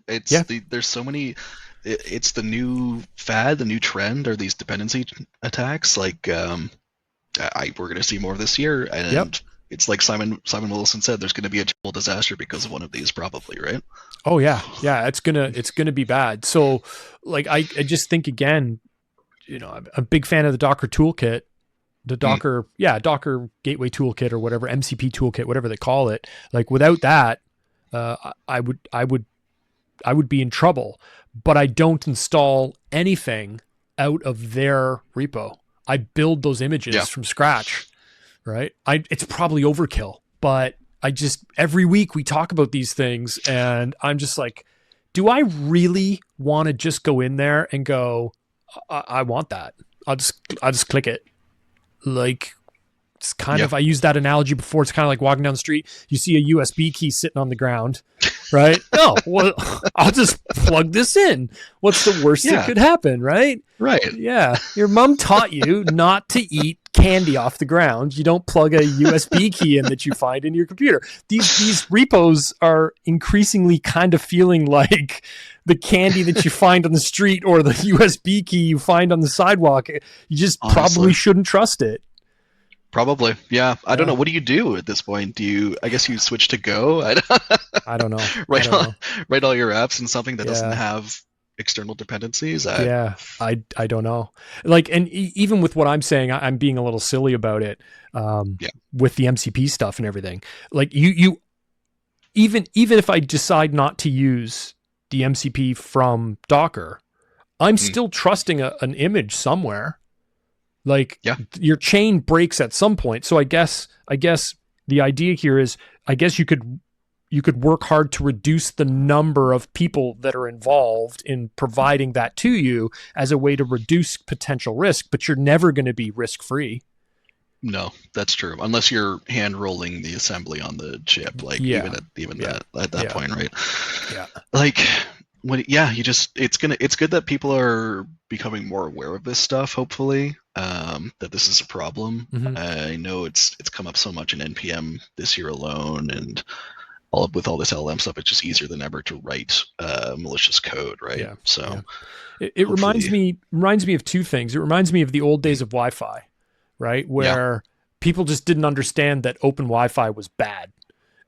There's so many, it's the new fad, the new trend are these dependency attacks. Like, we're going to see more of this year. And it's like Simon Wilson said, there's going to be a total disaster because of one of these probably, right? Oh yeah. Yeah. It's gonna be bad. So like, I just think again, I'm a big fan of the Docker toolkit, the Docker gateway toolkit or whatever, MCP toolkit, whatever they call it. Like without that, I would be in trouble, but I don't install anything out of their repo. I build those images from scratch, right? It's probably overkill, but every week we talk about these things and I'm just like, do I really want to just go in there and go, I want that. I'll just click it. Like it's kind of, I used that analogy before. It's kind of like walking down the street. You see a USB key sitting on the ground, right? No, well, I'll just plug this in. What's the worst that could happen, right? Right. Yeah. Your mom taught you not to eat candy off the ground. You don't plug a USB key in that you find in your computer. These repos are increasingly kind of feeling like the candy that you find on the street or the USB key you find on the sidewalk. You just probably shouldn't trust it. Probably. Yeah. I don't know. What do you do at this point? I guess you switch to Go? I don't know. Write all your apps in something that doesn't have external dependencies. I don't know. Like, and even with what I'm saying, I'm being a little silly about it. With the MCP stuff and everything. Like you even if I decide not to use the MCP from Docker, I'm still trusting an image somewhere. Like your chain breaks at some point. So I guess the idea here is, I guess you could work hard to reduce the number of people that are involved in providing that to you as a way to reduce potential risk, but you're never going to be risk-free. No, that's true. Unless you're hand rolling the assembly on the chip, like even at that point, right? Yeah. Like it's good that people are becoming more aware of this stuff, hopefully, that this is a problem. I know it's come up so much in NPM this year alone, and with all this LLM stuff, it's just easier than ever to write malicious code, right? Yeah. So it reminds me of two things. It reminds me of the old days of Wi-Fi, right? Where people just didn't understand that open Wi-Fi was bad.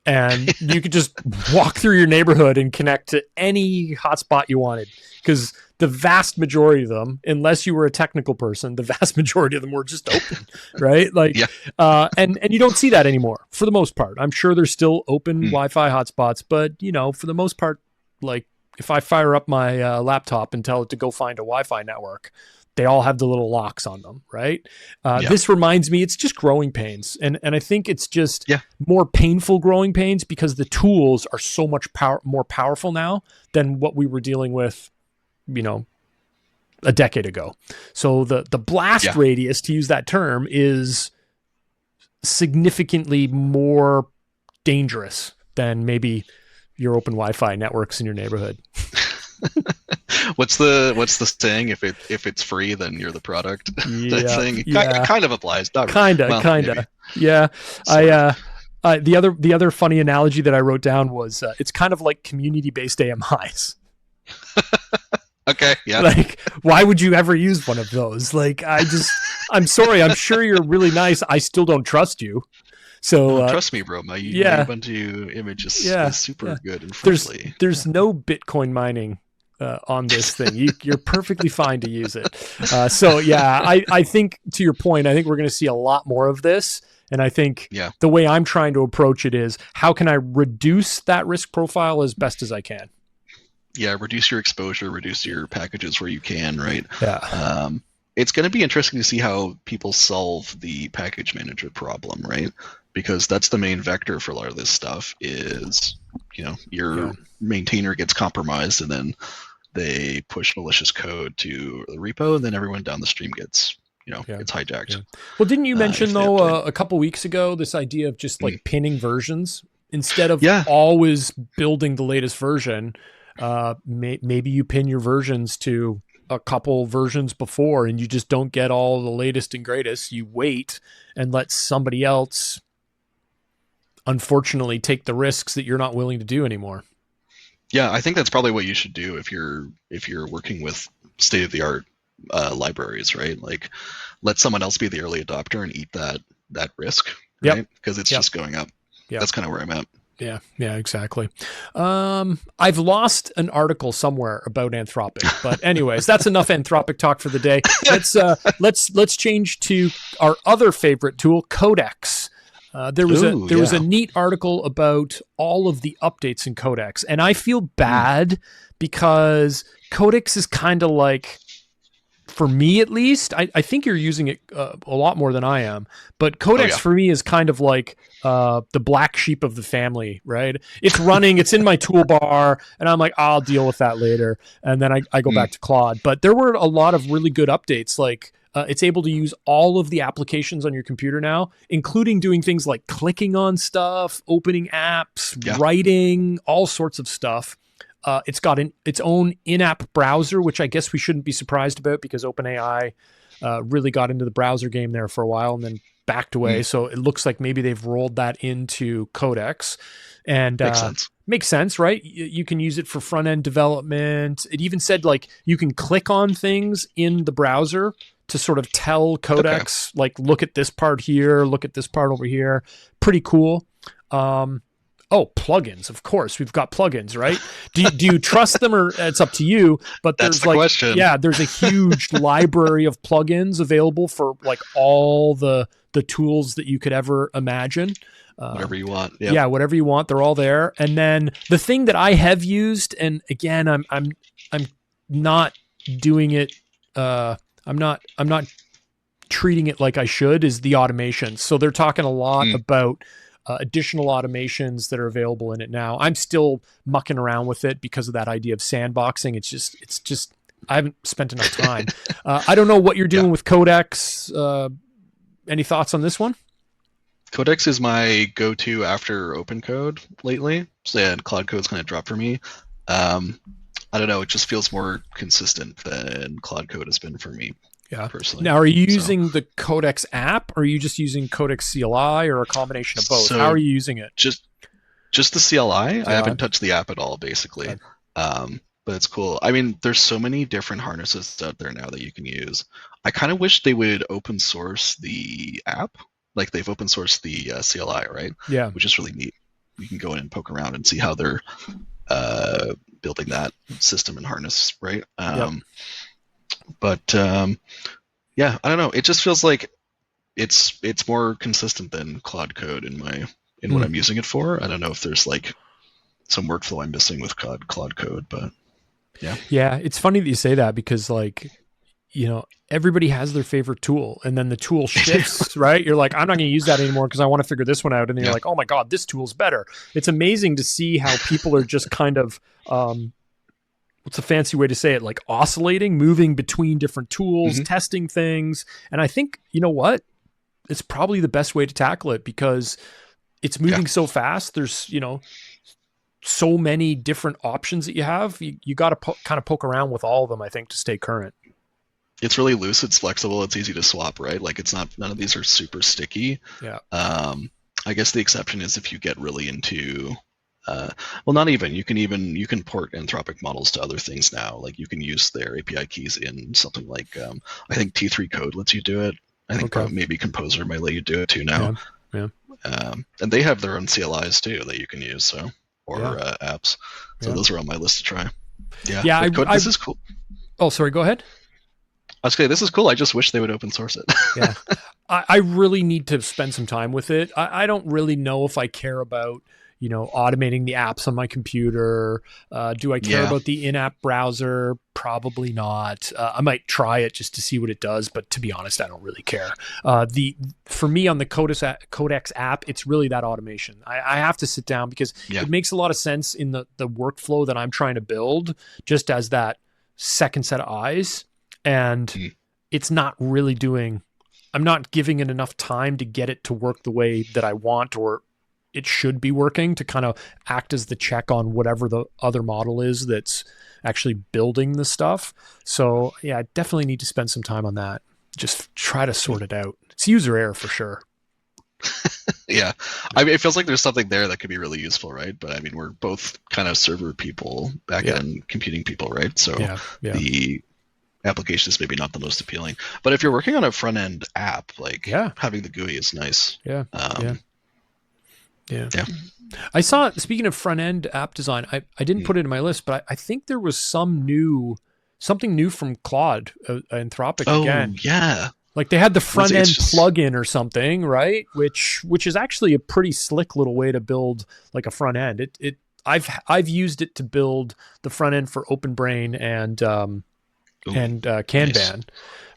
And you could just walk through your neighborhood and connect to any hotspot you wanted, because the vast majority of them, unless you were a technical person, the vast majority of them were just open, right? Like, and you don't see that anymore for the most part. I'm sure there's still open Wi-Fi hotspots, but for the most part, like if I fire up my laptop and tell it to go find a Wi-Fi network, they all have the little locks on them, right? This reminds me, it's just growing pains. And I think it's just more painful growing pains because the tools are so much more powerful now than what we were dealing with, a decade ago. So the blast radius, to use that term, is significantly more dangerous than maybe your open Wi-Fi networks in your neighborhood. What's the saying? If it's free, then you're the product. That thing kind of applies. Kinda. Yeah. The other funny analogy that I wrote down was it's kind of like community-based AMIs. Okay. Yeah. Like, why would you ever use one of those? Like, I'm sorry. I'm sure you're really nice. I still don't trust you. So trust me, bro. My Ubuntu image is super good and friendly. There's no Bitcoin mining on this thing. You're perfectly fine to use it. I think, to your point, I think we're going to see a lot more of this. And I think the way I'm trying to approach it is, how can I reduce that risk profile as best as I can? Yeah, reduce your exposure, reduce your packages where you can, right? Yeah. It's going to be interesting to see how people solve the package manager problem, right? Because that's the main vector for a lot of this stuff is, your maintainer gets compromised and then they push malicious code to the repo, and then everyone down the stream gets hijacked. Yeah. Well, didn't you mention though a couple weeks ago this idea of just like pinning versions instead of always building the latest version? Maybe you pin your versions to a couple versions before and you just don't get all the latest and greatest. You wait and let somebody else, unfortunately, take the risks that you're not willing to do anymore. Yeah, I think that's probably what you should do if you're working with state-of-the-art libraries, right? Like, let someone else be the early adopter and eat that risk, right? Because it's just going up. Yep. That's kind of where I'm at. Yeah, exactly. I've lost an article somewhere about Anthropic, but anyways, that's enough Anthropic talk for the day. Let's change to our other favorite tool, Codex. There was a neat article about all of the updates in Codex, and I feel bad because Codex is kind of like, for me at least, I think you're using it a lot more than I am, but Codex for me is kind of like the black sheep of the family, right? It's running, it's in my toolbar, and I'm like, I'll deal with that later. And then I go back to Claude. But there were a lot of really good updates, like it's able to use all of the applications on your computer now, including doing things like clicking on stuff, opening apps, writing, all sorts of stuff. It's got its own in-app browser, which I guess we shouldn't be surprised about because OpenAI really got into the browser game there for a while and then backed away. So it looks like maybe they've rolled that into Codex. And makes sense, right? You can use it for front-end development. It even said like you can click on things in the browser to sort of tell Codex, like, look at this part here, look at this part over here. Pretty cool. Oh, plugins, of course. We've got plugins, right? Do you trust them, or it's up to you? But there's question. Yeah, there's a huge library of plugins available for like all the tools that you could ever imagine. Whatever you want. Yep. Yeah, whatever you want, they're all there. And then the thing that I have used, and again, I'm not doing it. I'm not treating it like I should, is the automations. So they're talking a lot about additional automations that are available in it now. I'm still mucking around with it because of that idea of sandboxing. It's just I haven't spent enough time. I don't know what you're doing with Codex. Any thoughts on this one? Codex is my go-to after OpenCode lately, and Cloud Code's kind of dropped for me. I don't know. It just feels more consistent than Cloud Code has been for me. Yeah. Personally. Now, are you using the Codex app, or are you just using Codex CLI, or a combination of both? So how are you using it? Just the CLI. I haven't touched the app at all, basically. Okay. But it's cool. I mean, there's so many different harnesses out there now that you can use. I kind of wish they would open source the app, like they've open sourced the CLI, right? Yeah. Which is really neat. You can go in and poke around and see how they're building that system and harness, right? But yeah, I don't know. It just feels like it's more consistent than Cloud Code in what I'm using it for. I don't know if there's like some workflow I'm missing with Cloud Code, but yeah. Yeah, it's funny that you say that because, like, you know, everybody has their favorite tool, and then the tool shifts, right? You're like, I'm not going to use that anymore because I want to figure this one out, and then you're like, oh my god, this tool's better. It's amazing to see how people are just kind of what's a fancy way to say it? Like oscillating, moving between different tools, testing things. And I think, you know what? It's probably the best way to tackle it because it's moving so fast. There's, you know, so many different options that you have. You got to kind of poke around with all of them, I think, to stay current. It's really loose. It's flexible. It's easy to swap, right? Like none of these are super sticky. Yeah. I guess the exception is if you get really into well, not even. You can port Anthropic models to other things now. Like you can use their API keys in something like I think T3 Code lets you do it. I think maybe Composer might let you do it too now. Yeah. And they have their own CLIs too that you can use. Apps. So those are on my list to try. Yeah. This is cool. Oh, sorry. Go ahead. I was saying, this is cool. I just wish they would open source it. Yeah. I really need to spend some time with it. I don't really know if I care about, you know, automating the apps on my computer. Do I care about the in-app browser? Probably not. I might try it just to see what it does, but to be honest, I don't really care. For me on the Codex app, it's really that automation. I have to sit down because it makes a lot of sense in the workflow that I'm trying to build, just as that second set of eyes. And it's not really I'm not giving it enough time to get it to work the way that I want or it should be working to kind of act as the check on whatever the other model is that's actually building the stuff. So yeah, I definitely need to spend some time on that. Just try to sort it out. It's user error for sure. Yeah. I mean, it feels like there's something there that could be really useful, right? But I mean, we're both kind of server people, back-end computing people, right? So the application is maybe not the most appealing. But if you're working on a front-end app, like having the GUI is nice. Yeah. I saw, speaking of front-end app design, I didn't put it in my list, but I think there was something new from Claude, Anthropic again. Oh, yeah. Like they had the front end plugin or something, right? Which is actually a pretty slick little way to build like a front end. I've used it to build the front end for OpenBrain and Kanban, nice.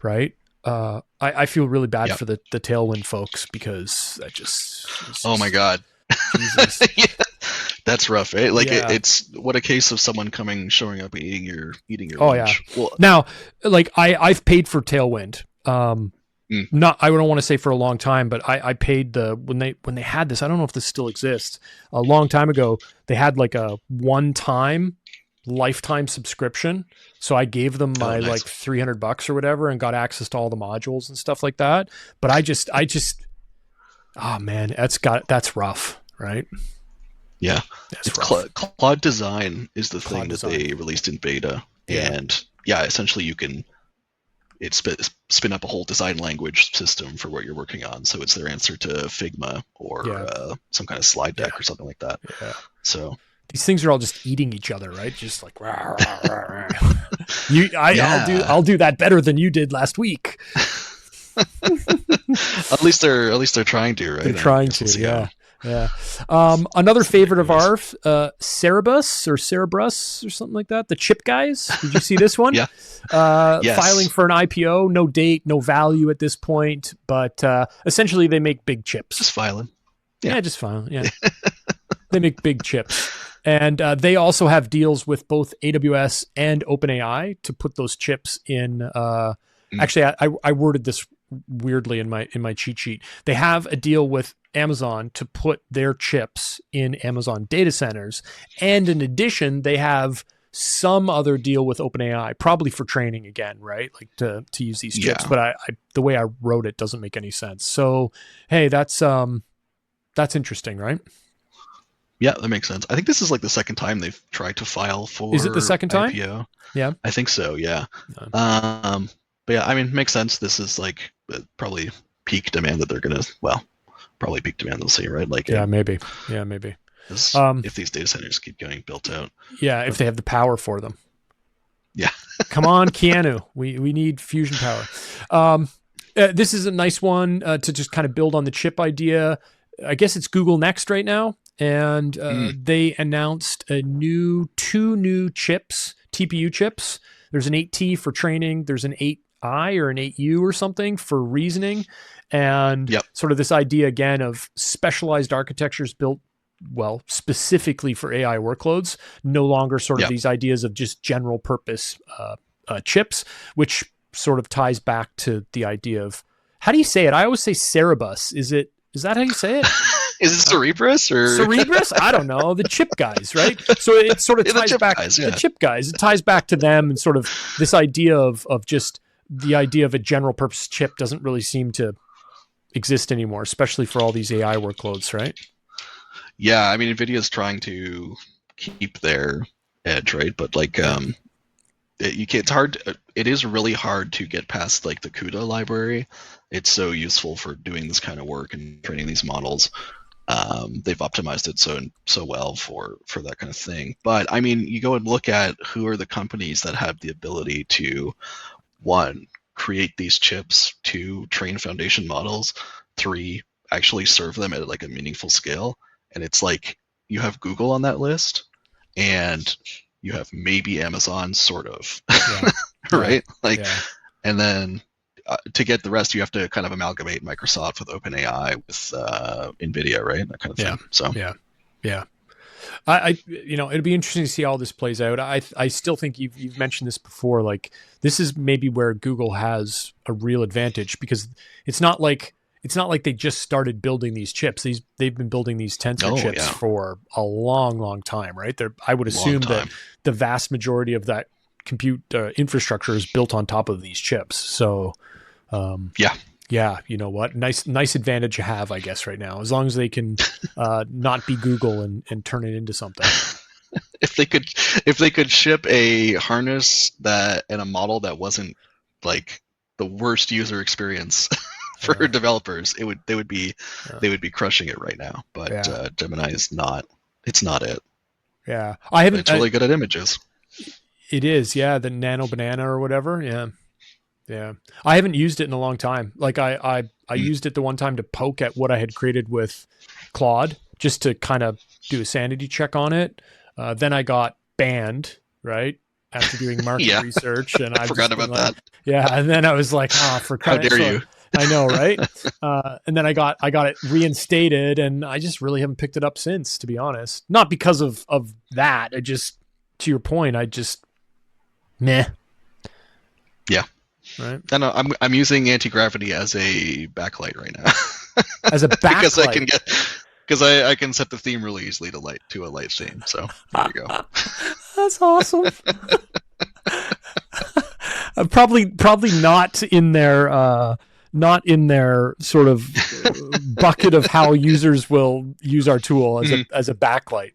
Right? I feel really bad for the Tailwind folks because that just oh my God. Jesus. Yeah, that's rough, right? Like it's what a case of someone showing up and eating your lunch. Yeah. Well, now, like I've paid for Tailwind. Not, I don't want to say for a long time, but I paid when they had this, I don't know if this still exists. A long time ago, they had like a one-time lifetime subscription. So I gave them my like $300 or whatever and got access to all the modules and stuff like that. But I just, oh man, that's rough, right? Yeah. It's Claude Design is the thing that they released in beta. And essentially you can spin up a whole design language system for what you're working on. So it's their answer to Figma or some kind of slide deck or something like that. Yeah. So these things are all just eating each other, right? Just like rah, rah, rah, rah. I'll do that better than you did last week. At least they're trying to, right? They're trying to, yeah. Another favorite of ours, Cerebras or something like that. The chip guys. Did you see this one? Yes. Filing for an IPO, no date, no value at this point, but essentially they make big chips. Just filing. Yeah, just filing. Yeah. They make big chips. And they also have deals with both AWS and OpenAI to put those chips in. Actually, I worded this weirdly in my cheat sheet. They have a deal with Amazon to put their chips in Amazon data centers. And in addition, they have some other deal with OpenAI, probably for training again, right? Like to use these chips. But I the way I wrote it doesn't make any sense. So, hey, that's interesting, right? Yeah, that makes sense. I think this is like the second time they've tried to file for Is it the second time? IPO. Yeah. I think so, yeah. But yeah, I mean, makes sense. This is like probably peak demand that they're going to, probably peak demand, they'll see, right? Like, maybe. If these data centers keep getting built out. Yeah, if they have the power for them. Yeah. Come on, Keanu. We need fusion power. This is a nice one to just kind of build on the chip idea. I guess it's Google Next right now. And they announced two new chips, TPU chips. There's an 8T for training. There's an 8I or an 8U or something for reasoning. And sort of this idea again of specialized architectures built, specifically for AI workloads, no longer sort of these ideas of just general purpose chips, which sort of ties back to the idea of, how do you say it? I always say Cerebras. Is that how you say it? Is it Cerebras or Cerebras? I don't know. The chip guys, right? So it sort of ties back to the chip guys. It ties back to them, and sort of this idea of just the idea of a general purpose chip doesn't really seem to exist anymore, especially for all these AI workloads, right? Yeah, I mean, NVIDIA's trying to keep their edge, right? But like, it's hard. It is really hard to get past like the CUDA library. It's so useful for doing this kind of work and training these models. They've optimized it so well for that kind of thing. But I mean, you go and look at who are the companies that have the ability to, 1, create these chips, 2, train foundation models, 3, actually serve them at like a meaningful scale. And it's like you have Google on that list, and you have maybe Amazon, sort of, right? And then to get the rest, you have to kind of amalgamate Microsoft with OpenAI with NVIDIA, right? That kind of thing. So I it'd be interesting to see how this plays out. I still think you've mentioned this before. Like, this is maybe where Google has a real advantage, because it's not like it's not like they just started building these chips. They've been building these tensor chips for a long time, right? I would assume that the vast majority of that compute infrastructure is built on top of these chips. So, yeah, you know what? Nice advantage you have, I guess, right now, as long as they can not be Google and turn it into something. If they could ship a harness and a model that wasn't like the worst user experience for developers, they would be crushing it right now. But Gemini is not. It's not it. Yeah, it's really good at images. It is, yeah. The Nano Banana or whatever, yeah. Yeah, I haven't used it in a long time. Like I used it the one time to poke at what I had created with Claude, just to kind of do a sanity check on it. Then I got banned, right, after doing market research, and I forgot about that. Yeah, and then I was like, for how dare you? I know, right? And then I got it reinstated, and I just really haven't picked it up since, to be honest. Not because of that. I just, to your point, meh. Yeah. Right. I know. I'm using anti-gravity as a backlight right now. As a backlight, because I can set the theme really easily to a light theme. So there you go. That's awesome. Probably not in their sort of bucket of how users will use our tool as a backlight.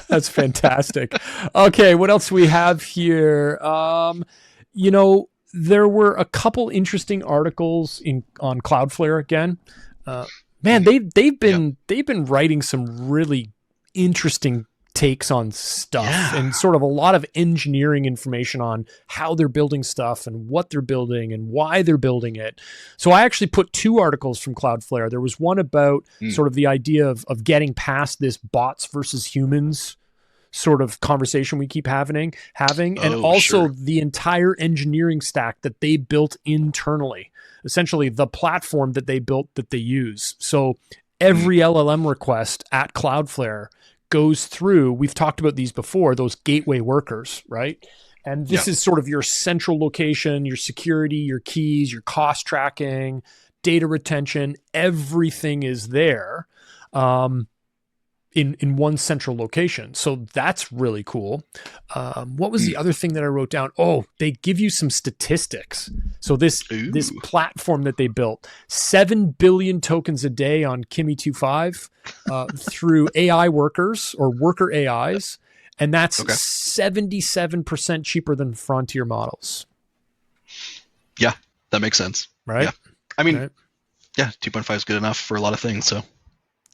That's fantastic. Okay, what else do we have here? There were a couple interesting articles on Cloudflare again. Man, they've been writing some really interesting takes on stuff and sort of a lot of engineering information on how they're building stuff and what they're building and why they're building it. So I actually put 2 articles from Cloudflare. There was one about sort of the idea of getting past this bots versus humans sort of conversation we keep having, and also the entire engineering stack that they built internally, essentially the platform that they built that they use. So every LLM request at Cloudflare goes through, we've talked about these before, those gateway workers, right? And this is sort of your central location, your security, your keys, your cost tracking, data retention, everything is there. In one central location. So that's really cool. What was the other thing that I wrote down? Oh, they give you some statistics. So this platform that they built, 7 billion tokens a day on Kimi 2.5 through AI workers or worker AIs. And that's 77% cheaper than frontier models. Yeah, that makes sense. Right? Yeah. I mean, 2.5 is good enough for a lot of things. So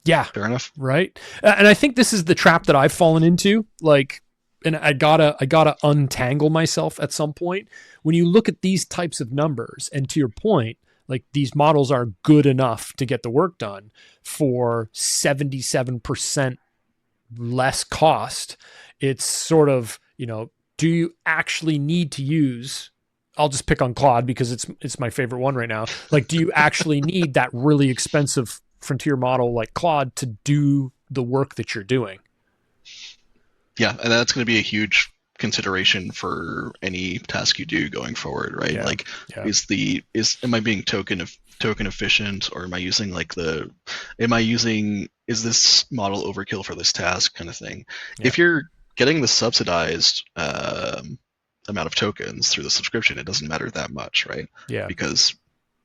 yeah, fair enough. Right. And I think this is the trap that I've fallen into. Like, and I gotta untangle myself at some point. When you look at these types of numbers, and to your point, like these models are good enough to get the work done for 77% less cost. It's sort of, do you actually need to use, I'll just pick on Claude because it's my favorite one right now. Like, do you actually need that really expensive frontier model like Claude to do the work that you're doing? Yeah, and that's going to be a huge consideration for any task you do going forward, right? Yeah. Like, am I being token efficient, or am I using is this model overkill for this task kind of thing? Yeah. If you're getting the subsidized amount of tokens through the subscription, it doesn't matter that much, right? Yeah. Because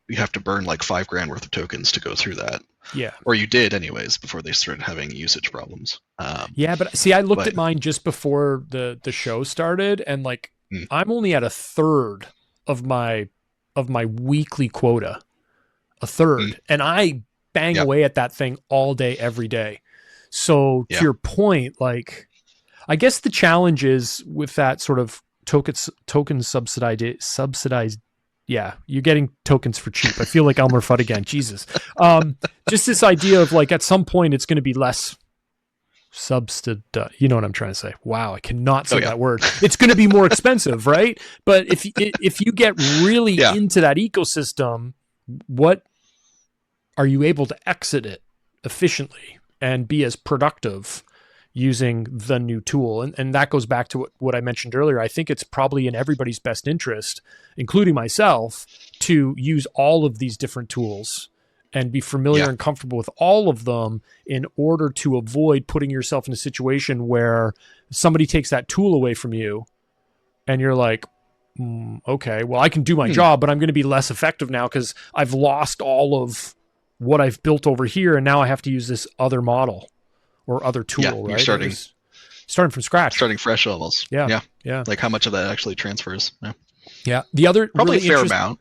you have to burn like $5,000 worth of tokens to go through that. Yeah. Or you did anyways before they started having usage problems. But see, I looked at mine just before the show started, and like I'm only at a third of my weekly quota. A third. And I bang away at that thing all day, every day. So to your point, like I guess the challenge is with that sort of token subsidized. Yeah, you're getting tokens for cheap. I feel like Elmer Fudd again. Jesus. Just this idea of like at some point it's going to be less you know what I'm trying to say. Wow, I cannot say that word. It's going to be more expensive, right? But if you get really into that ecosystem, what are you able to exit it efficiently and be as productive using the new tool. And that goes back to what I mentioned earlier. I think it's probably in everybody's best interest, including myself, to use all of these different tools and be familiar and comfortable with all of them in order to avoid putting yourself in a situation where somebody takes that tool away from you and you're like, okay, well, I can do my job, but I'm going to be less effective now because I've lost all of what I've built over here, and now I have to use this other model or other tool, right? You're starting from scratch. Starting fresh almost. Yeah. Like how much of that actually transfers? Yeah. The other probably really a fair amount.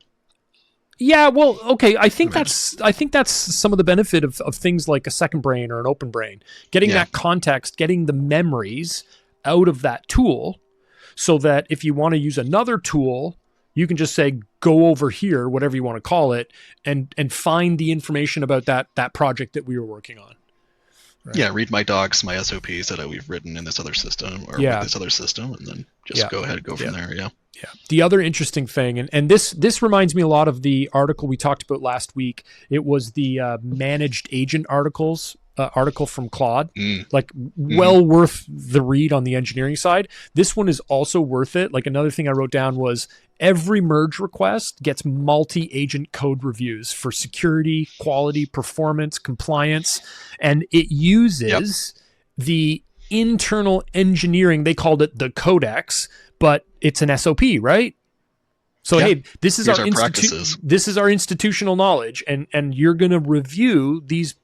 Yeah, well, okay. I think that's some of the benefit of things like a second brain or an open brain. Getting that context, getting the memories out of that tool, so that if you want to use another tool, you can just say, go over here, whatever you want to call it, and find the information about that project that we were working on. Right? Yeah, read my docs, my SOPs that we've written in this other system or with this other system, and then just go ahead and go from there. Yeah. The other interesting thing, and this reminds me a lot of the article we talked about last week. It was the managed agent article from Claude, well worth the read on the engineering side. This one is also worth it. Like, another thing I wrote down was every merge request gets multi-agent code reviews for security, quality, performance, compliance, and it uses the internal engineering. They called it the Codex, but it's an SOP, right? So hey, this is our institutional knowledge, and you're going to review these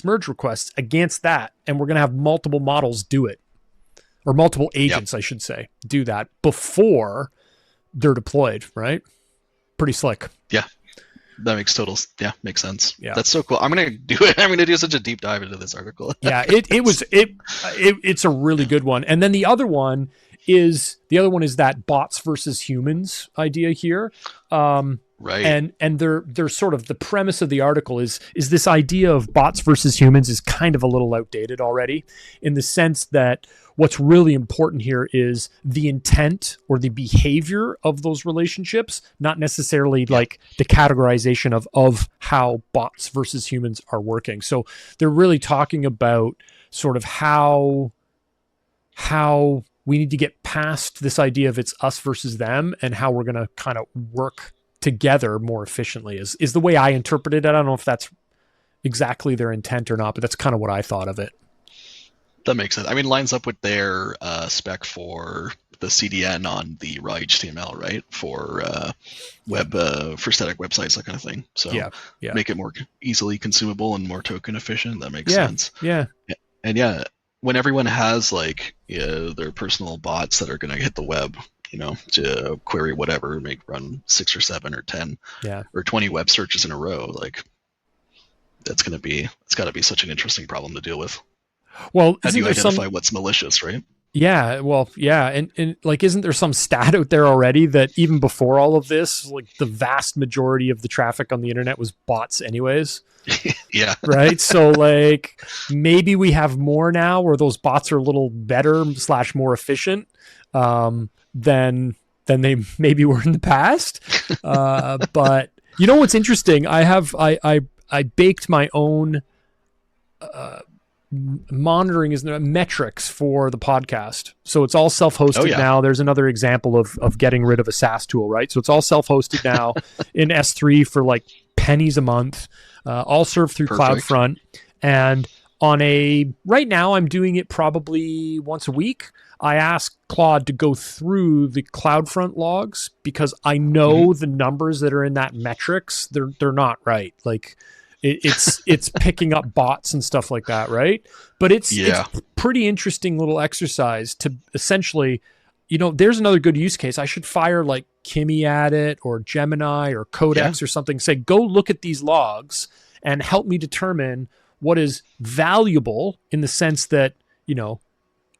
merge requests against that, and we're going to have multiple models do it, or multiple agents, I should say, do that before they're deployed, right? Pretty slick. Yeah, that makes sense. Yeah, that's so cool. I'm going to do it. I'm going to do such a deep dive into this article. Yeah, it's a really good one. And then the other one is that bots versus humans idea here. Right. And they're sort of, the premise of the article is this idea of bots versus humans is kind of a little outdated already, in the sense that what's really important here is the intent or the behavior of those relationships, not necessarily like the categorization of how bots versus humans are working. So they're really talking about sort of how we need to get past this idea of it's us versus them, and how we're going to kind of work together more efficiently is the way I interpreted it. I don't know if that's exactly their intent or not, but that's kind of what I thought of it. That makes sense. I mean, lines up with their spec for the CDN on the raw HTML, right? For web, for static websites, that kind of thing. So make it more easily consumable and more token efficient. That makes sense. Yeah. And when everyone has like their personal bots that are going to hit the web, to query whatever, run 6 or 7 or 10 or 20 web searches in a row, like it's got to be such an interesting problem to deal with. Well, how do you identify what's malicious, right? Yeah, well, yeah, and like, isn't there some stat out there already that even before all of this, like the vast majority of the traffic on the internet was bots anyways? Yeah. Right? So like, maybe we have more now where those bots are a little better / more efficient than they maybe were in the past. But you know what's interesting? I baked my own monitoring metrics for the podcast. So it's all self-hosted now. There's another example of getting rid of a SaaS tool, right? So it's all self-hosted now in S3 for like pennies a month, all served through CloudFront. And right now I'm doing it probably once a week. I ask Claude to go through the CloudFront logs because I know the numbers that are in that metrics, they're not right. Like it's picking up bots and stuff like that, right? But it's pretty interesting little exercise to essentially, there's another good use case. I should fire like Kimi at it, or Gemini or Codex or something. Say, go look at these logs and help me determine what is valuable in the sense that,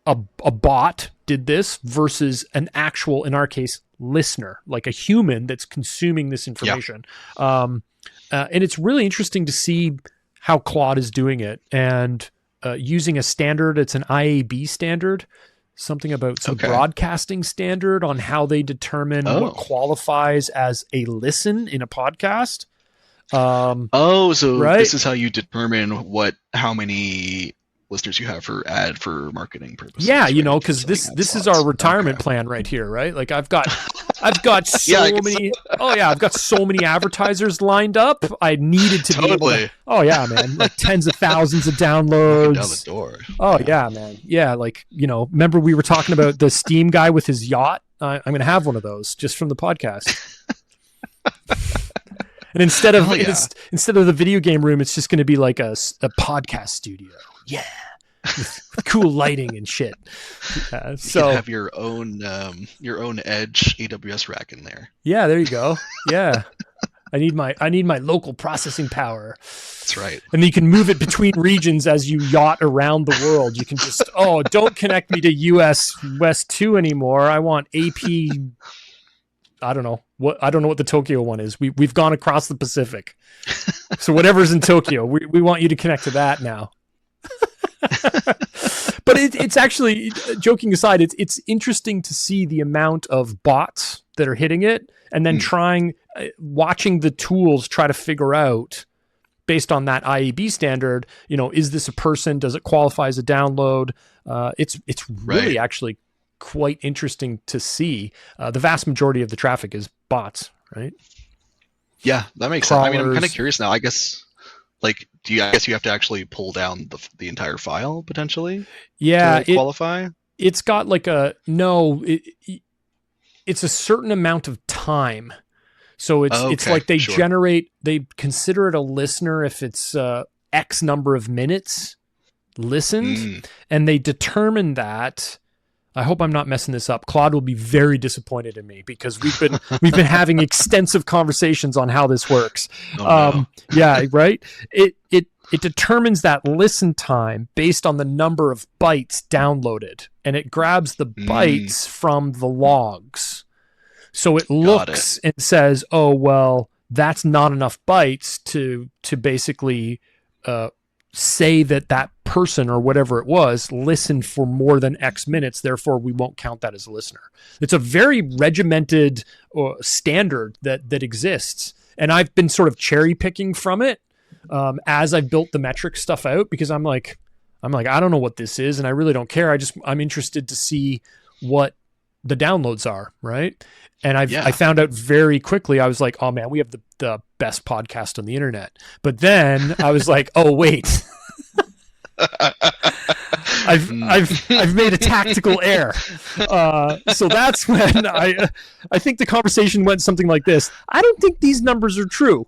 a bot did this versus an actual, in our case, listener, like a human that's consuming this information. And it's really interesting to see how Claude is doing it, and using a standard. It's an IAB standard, something about some broadcasting standard on how they determine what qualifies as a listen in a podcast. This is how you determine how many listeners you have for marketing purposes. Yeah, right? because this is our retirement plan right here, right? Like I've got so many. Oh yeah, I've got so many advertisers lined up. I needed to be able to. Oh yeah, man, like tens of thousands of downloads. Down the door. Oh yeah, man. Yeah, like remember we were talking about the Steam guy with his yacht? I'm going to have one of those just from the podcast. And instead of the video game room, it's just going to be like a podcast studio. Yeah. With cool lighting and shit. So you have your own Edge AWS rack in there. Yeah, there you go. Yeah. I need my local processing power. That's right. And you can move it between regions as you yacht around the world. You can just don't connect me to US West 2 anymore. I want AP. I don't know what the Tokyo one is. We've gone across the Pacific. So whatever's in Tokyo, we want you to connect to that now. But it's actually, joking aside, it's interesting to see the amount of bots that are hitting it, and then watching the tools try to figure out, based on that IAB standard, is this a person? Does it qualify as a download? It's really actually quite interesting to see. The vast majority of the traffic is bots, right? Yeah, that makes sense. I mean, I'm kind of curious now. I guess, like, you have to actually pull down the entire file potentially? Yeah, to qualify. It's got like it's a certain amount of time. So it's like they they consider it a listener if it's X number of minutes listened, and they determine that. I hope I'm not messing this up. Claude will be very disappointed in me because we've been having extensive conversations on how this works. No. Yeah, right. It determines that listen time based on the number of bytes downloaded, and it grabs the bytes from the logs. So it looks and says, "Oh well, that's not enough bytes to basically say that person or whatever it was listened for more than X minutes, therefore we won't count that as a listener." It's a very regimented standard that exists, and I've been sort of cherry picking from it as I've built the metric stuff out, because I'm like I don't know what this is, and I really don't care. I'm interested to see what the downloads are, right? And I found out very quickly. I was like, oh man, we have the best podcast on the internet. But then I was like, oh wait, I've made a tactical error. So that's when I think the conversation went something like this. I don't think these numbers are true.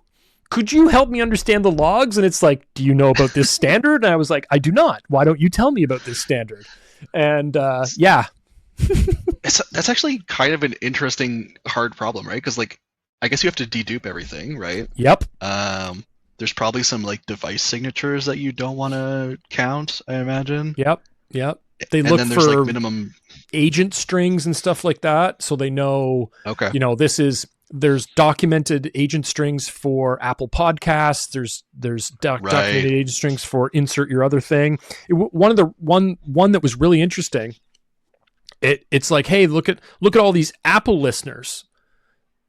Could you help me understand the logs? And it's like, do you know about this standard? And I was like, I do not. Why don't you tell me about this standard? And yeah. That's actually kind of an interesting, hard problem, right? Because, like, I guess you have to dedupe everything, right? Yep. There's probably some, like, device signatures that you don't want to count, I imagine. Yep. They look then there's, for like, minimum agent strings and stuff like that, so they know. Okay. There's documented agent strings for Apple Podcasts. There's documented agent strings for insert your other thing. One that was really interesting. It's like, hey, look at all these Apple listeners,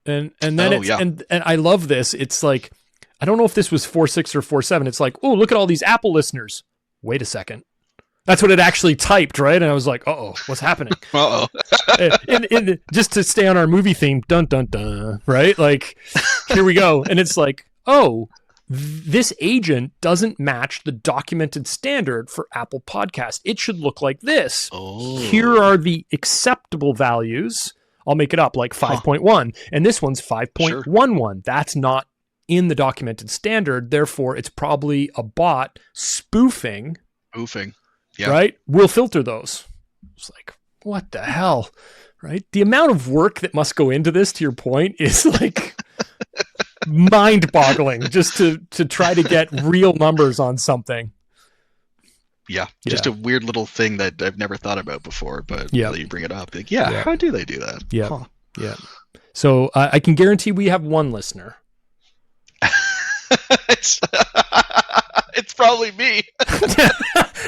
and then and I love this. It's like, I don't know if this was 4.6 or 4.7. It's like, oh, look at all these Apple listeners. Wait a second, that's what it actually typed, right? And I was like, uh-oh, what's happening? and just to stay on our movie theme, dun dun dun, right? Like, here we go, and it's like, oh, this agent doesn't match the documented standard for Apple Podcast. It should look like this. Oh. Here are the acceptable values. I'll make it up, like 5.1. And this one's 5.11. Sure. That's not in the documented standard. Therefore, it's probably a bot spoofing. Yeah. Right? We'll filter those. It's like, what the hell? Right? The amount of work that must go into this, to your point, is like... mind-boggling, just to try to get real numbers on something. Yeah, just a weird little thing that I've never thought about before, but you bring it up. Like, how do they do that? Yeah, yeah. So I can guarantee we have one listener. It's probably me.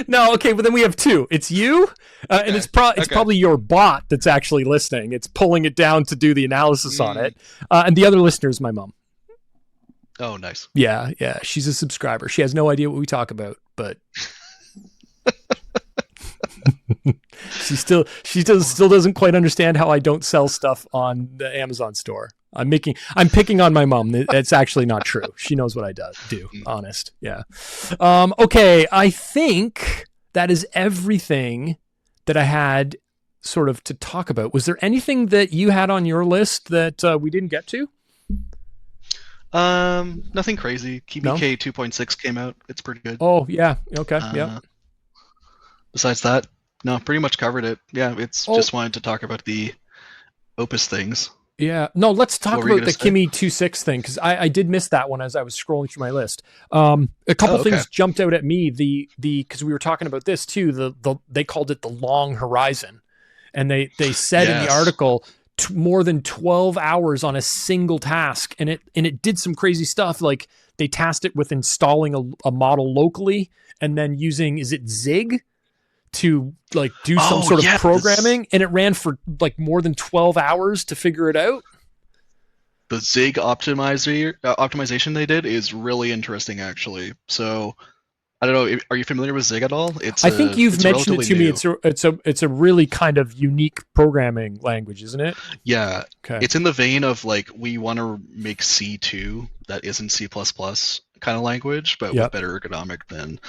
No, okay, but then we have two. It's you, and it's probably your bot that's actually listening. It's pulling it down to do the analysis on it, and the other listener is my mom. Oh, nice. Yeah. She's a subscriber. She has no idea what we talk about, but She still doesn't quite understand how I don't sell stuff on the Amazon store. I'm picking on my mom. It's actually not true. She knows what I do. Honest. Yeah. Okay. I think that is everything that I had sort of to talk about. Was there anything that you had on your list that we didn't get to? Nothing crazy. Kimi K 2.6 came out. It's pretty good. Oh yeah. Okay. Yeah. Besides that, no, pretty much covered it. Yeah, just wanted to talk about the Opus things. Yeah. No, let's talk about the Kimi 2.6 thing, because I did miss that one as I was scrolling through my list. A couple things jumped out at me. Because we were talking about this too. They called it the long horizon, and they said in the article more than 12 hours on a single task, and it did some crazy stuff. Like they tasked it with installing a model locally and then using, is it Zig, to like do some sort of programming, and it ran for like more than 12 hours to figure it out. The Zig optimization they did is really interesting, actually. So I don't know, are you familiar with Zig at all? I think you've mentioned it to me. It's a really kind of unique programming language, isn't it? Yeah. Okay. It's in the vein of like, we want to make C2 that isn't C++ kind of language, but with better ergonomic than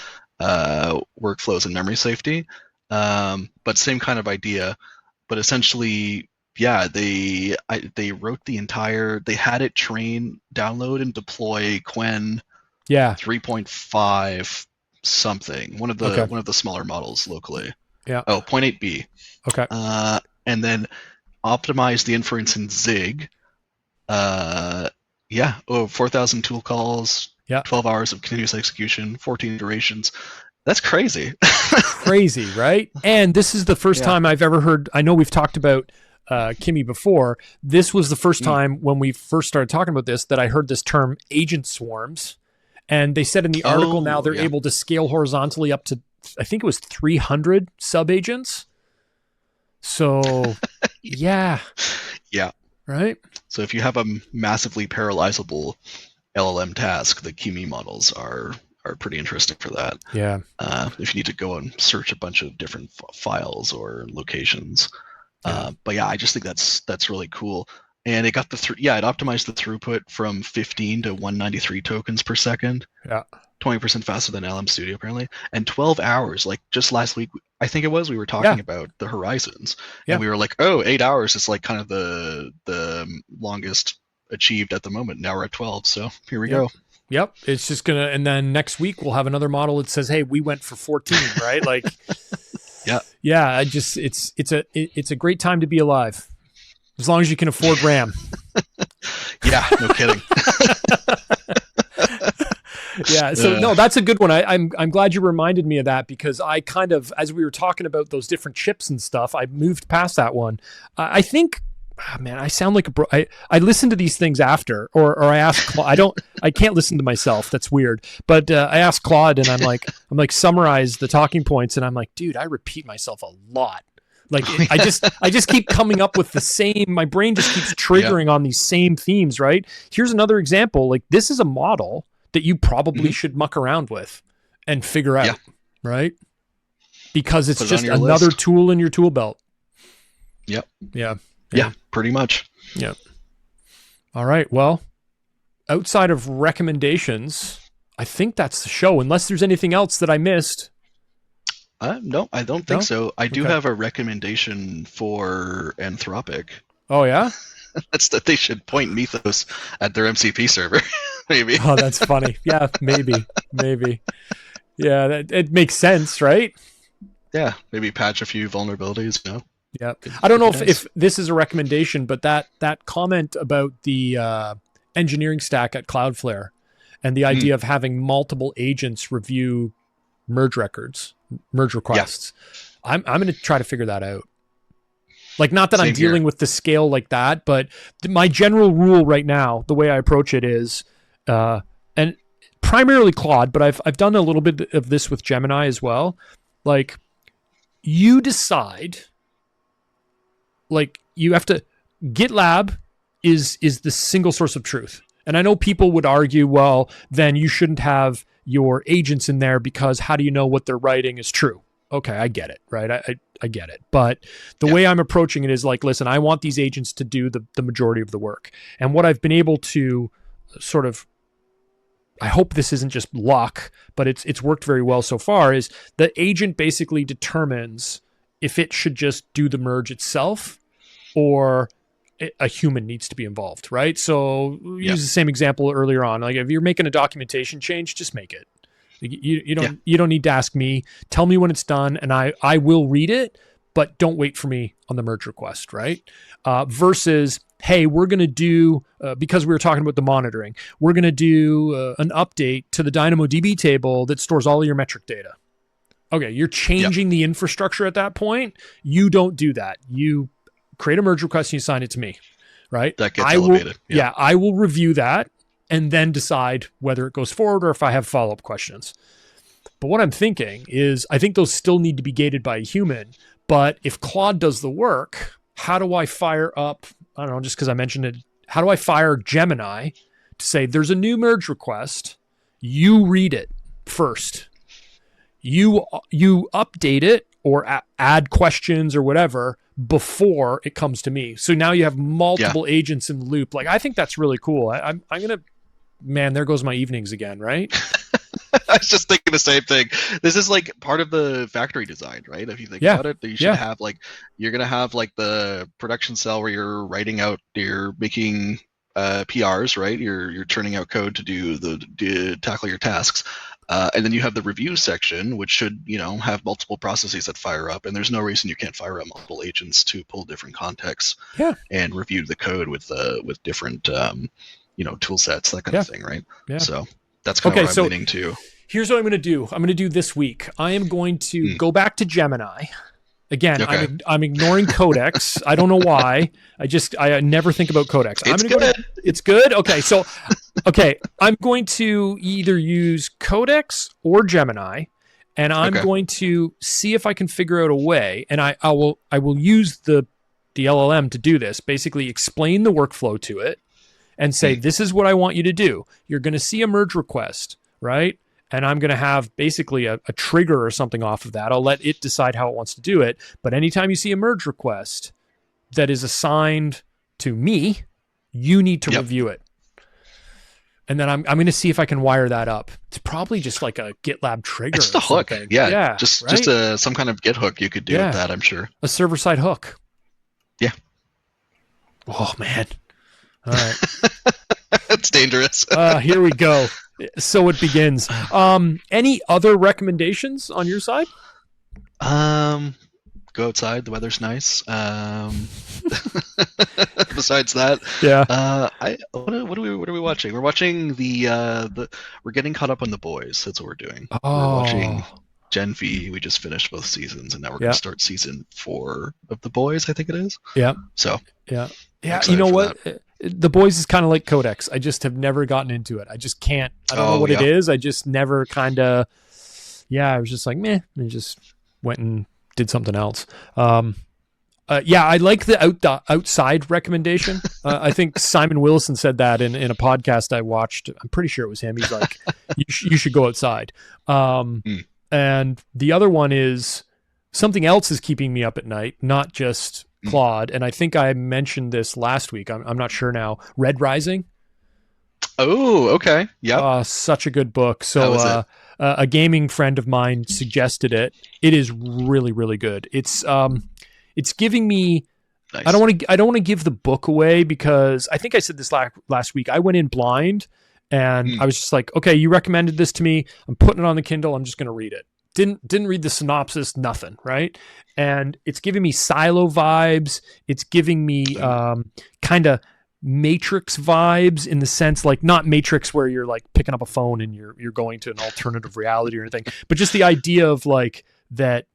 workflows and memory safety, but same kind of idea. But essentially, they wrote they had it train, download, and deploy Qwen 3.5 something, one of the smaller models locally. 0.8b. Okay. And then optimize the inference in Zig. 4,000 tool calls. 12 hours of continuous execution, 14 iterations. That's crazy. Crazy, right? And this is the first time I've ever heard, I know we've talked about Kimi before. This was the first time when we first started talking about this that I heard this term agent swarms. And they said in the article now they're able to scale horizontally up to, I think it was 300 sub-agents. So, yeah. Right? So if you have a massively parallelizable LLM task, the Kimi models are pretty interesting for that. Yeah. If you need to go and search a bunch of different files or locations. But I just think that's really cool. And it got it optimized the throughput from 15 to 193 tokens per second. 20% faster than LM Studio apparently. And 12 hours, like just last week, I think it was, we were talking about the horizons. And we were like, 8 hours is like kind of the longest achieved at the moment. Now we're at 12, so here we go. Yep. It's just gonna, and then next week we'll have another model that says, hey, we went for 14, right? Like it's a great time to be alive, as long as you can afford RAM. No kidding. No, that's a good one. I'm glad you reminded me of that, because I kind of, as we were talking about those different chips and stuff, I moved past that one. I think, I sound like I listen to these things after, or I ask I can't listen to myself. That's weird. But I asked Claude, and I'm like summarize the talking points, and I'm like, dude, I repeat myself a lot. Like I just keep coming up with the same, my brain just keeps triggering on these same themes, right? Here's another example. Like, this is a model that you probably should muck around with and figure out, right? Because it's just another tool in your tool belt. Yep. Yeah, pretty much. Yep. All right. Well, outside of recommendations, I think that's the show, unless there's anything else that I missed. No, I don't think so. I do have a recommendation for Anthropic. Oh, yeah? That's that they should point Mythos at their MCP server, maybe. Oh, that's funny. Yeah, maybe. Yeah, it makes sense, right? Yeah, maybe patch a few vulnerabilities, Yeah. I don't know if this is a recommendation, but that comment about the engineering stack at Cloudflare and the idea of having multiple agents review merge requests. I'm going to try to figure that out. Like, not that I'm dealing with the scale like that, but my general rule right now, the way I approach it is, and primarily Claude, but I've done a little bit of this with Gemini as well. Like, you decide, like, you have to, GitLab is the single source of truth. And I know people would argue, well, then you shouldn't have your agents in there, because how do you know what they're writing is true? okay, I get it, right? I get it. But the way I'm approaching it is like, listen, I want these agents to do the majority of the work. And what I've been able to sort of, I hope this isn't just luck, but it's worked very well so far, is the agent basically determines if it should just do the merge itself or a human needs to be involved, right? So use the same example earlier on. Like if you're making a documentation change, just make it. You don't need to ask me. Tell me when it's done, and I will read it, but don't wait for me on the merge request, right? Versus, hey, we're going to do, because we were talking about the monitoring, we're going to do an update to the DynamoDB table that stores all of your metric data. Okay, you're changing the infrastructure at that point. You don't do that. You create a merge request and you assign it to me, right? That gets elevated. I will review that and then decide whether it goes forward or if I have follow-up questions. But what I'm thinking is, I think those still need to be gated by a human. But if Claude does the work, how do I fire up, I don't know, just because I mentioned it, how do I fire Gemini to say, there's a new merge request, you read it first. You update it or add questions or whatever before it comes to me. So now you have multiple agents in the loop. Like, I think that's really cool. I'm going to, man, there goes my evenings again, right? I was just thinking the same thing. This is like part of the factory design, right? If you think about it, you should have like, you're going to have like the production cell where you're writing out, you're making PRs, right? You're turning out code to tackle your tasks. And then you have the review section, which should, have multiple processes that fire up. And there's no reason you can't fire up multiple agents to pull different contexts and review the code with different, tool sets, that kind of thing, right? Yeah. So that's kind of what I'm leaning to. Here's what I'm going to do. I'm going to do this week. I am going to go back to Gemini. Again, I'm ignoring Codex. I don't know why. I never think about Codex. It's good? Okay, so, I'm going to either use Codex or Gemini, and I'm going to see if I can figure out a way, and I will use the LLM to do this, basically explain the workflow to it, and say, this is what I want you to do. You're going to see a merge request, right? And I'm going to have basically a trigger or something off of that. I'll let it decide how it wants to do it. But anytime you see a merge request that is assigned to me, you need to review it. And then I'm going to see if I can wire that up. It's probably just like a GitLab trigger. It's the hook. Yeah. Just some kind of Git hook you could do with that, I'm sure. A server-side hook. Yeah. Oh, man. All right. It's dangerous. Here we go. So it begins. Any other recommendations on your side? Go outside. The weather's nice. Besides that, what are we watching? We're watching we're getting caught up on The Boys. That's what we're doing. We're watching Gen V. We just finished both seasons, and now we're going to start season 4 of The Boys, I think it is. Yeah. So. Yeah. You know what? The Boys is kind of like Codex. I just have never gotten into it. I just can't. I don't know what it is. I just never kind of. Yeah, I was just like, meh, and just went and did something else. I like the outside recommendation. I think Simon Willison said that in a podcast I watched. I'm pretty sure it was him. He's like, you should go outside. And the other one is something else is keeping me up at night, not just Claude. And I think I mentioned this last week. I'm not sure now. Red Rising. Oh, okay. Yeah. Such a good book. So a gaming friend of mine suggested it. It is really, really good. It's giving me. Nice. I don't want to give the book away because I think I said this last week. I went in blind and I was just like, okay, you recommended this to me. I'm putting it on the Kindle. I'm just going to read it. Didn't read the synopsis, nothing, right? And it's giving me Silo vibes. It's giving me kind of Matrix vibes in the sense, like not Matrix where you're like picking up a phone and you're going to an alternative reality or anything, but just the idea of like that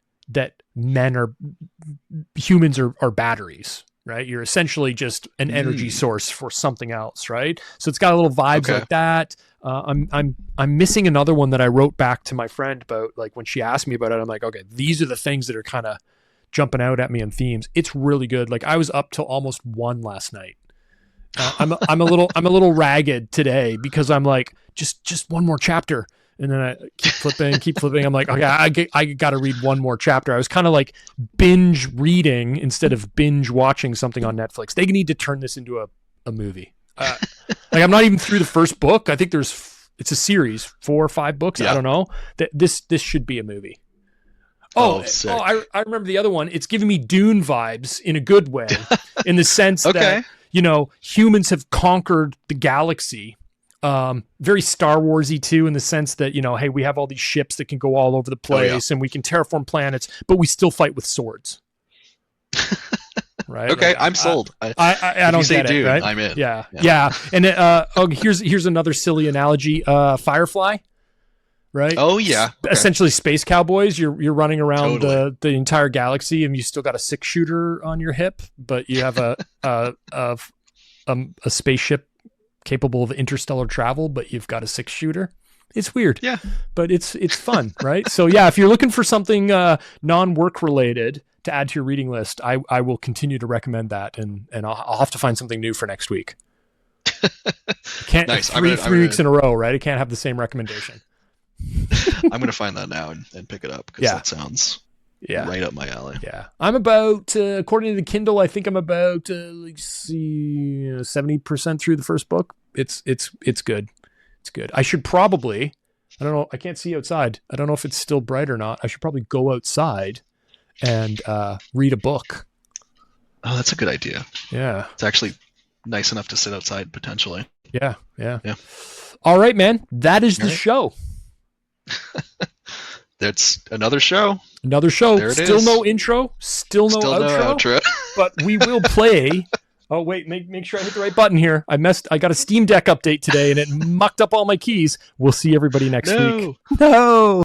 humans are batteries, right? You're essentially just an energy source for something else, right? So it's got a little vibes like that. I'm missing another one that I wrote back to my friend about, like when she asked me about it, I'm like, okay, these are the things that are kind of jumping out at me in themes. It's really good. Like I was up till almost 1 last night. I'm a little ragged today because I'm like, just one more chapter. And then I keep flipping. I'm like, okay, I got to read one more chapter. I was kind of like binge reading instead of binge watching something on Netflix. They need to turn this into a movie. Like I'm not even through the first book. I think it's a series, 4 or 5 books. Yeah. I don't know. This should be a movie. I remember the other one. It's giving me Dune vibes in a good way, in the sense that, humans have conquered the galaxy. Very Star Warsy too, in the sense that, hey, we have all these ships that can go all over the place and we can terraform planets, but we still fight with swords. Right? Okay, I'm sold. I don't get it. Right? I'm in. Yeah. And here's another silly analogy. Firefly. Right. Oh yeah. Okay. Essentially, space cowboys. You're running around Totally. the entire galaxy, and you still got a 6-shooter on your hip, but you have a spaceship capable of interstellar travel, but you've got a 6-shooter. It's weird. Yeah. But it's fun, right? So yeah, if you're looking for something non-work related to add to your reading list, I will continue to recommend that, and I'll have to find something new for next week. Can't Nice. three weeks in a row, right? I can't have the same recommendation. I'm gonna find that now and pick it up because that sounds right up my alley. Yeah, I'm about according to the Kindle, I think I'm about 70% through the first book. It's good. It's good. I should probably, I don't know, I can't see outside. I don't know if it's still bright or not. I should probably go outside and read a book. Oh, that's a good idea. Yeah, it's actually nice enough to sit outside potentially. Yeah. All right, man. That is the show. That's another show. There it is. No intro. Still no outro. But we will play. Oh wait, make sure I hit the right button here. I got a Steam Deck update today, and it mucked up all my keys. We'll see everybody next week. No.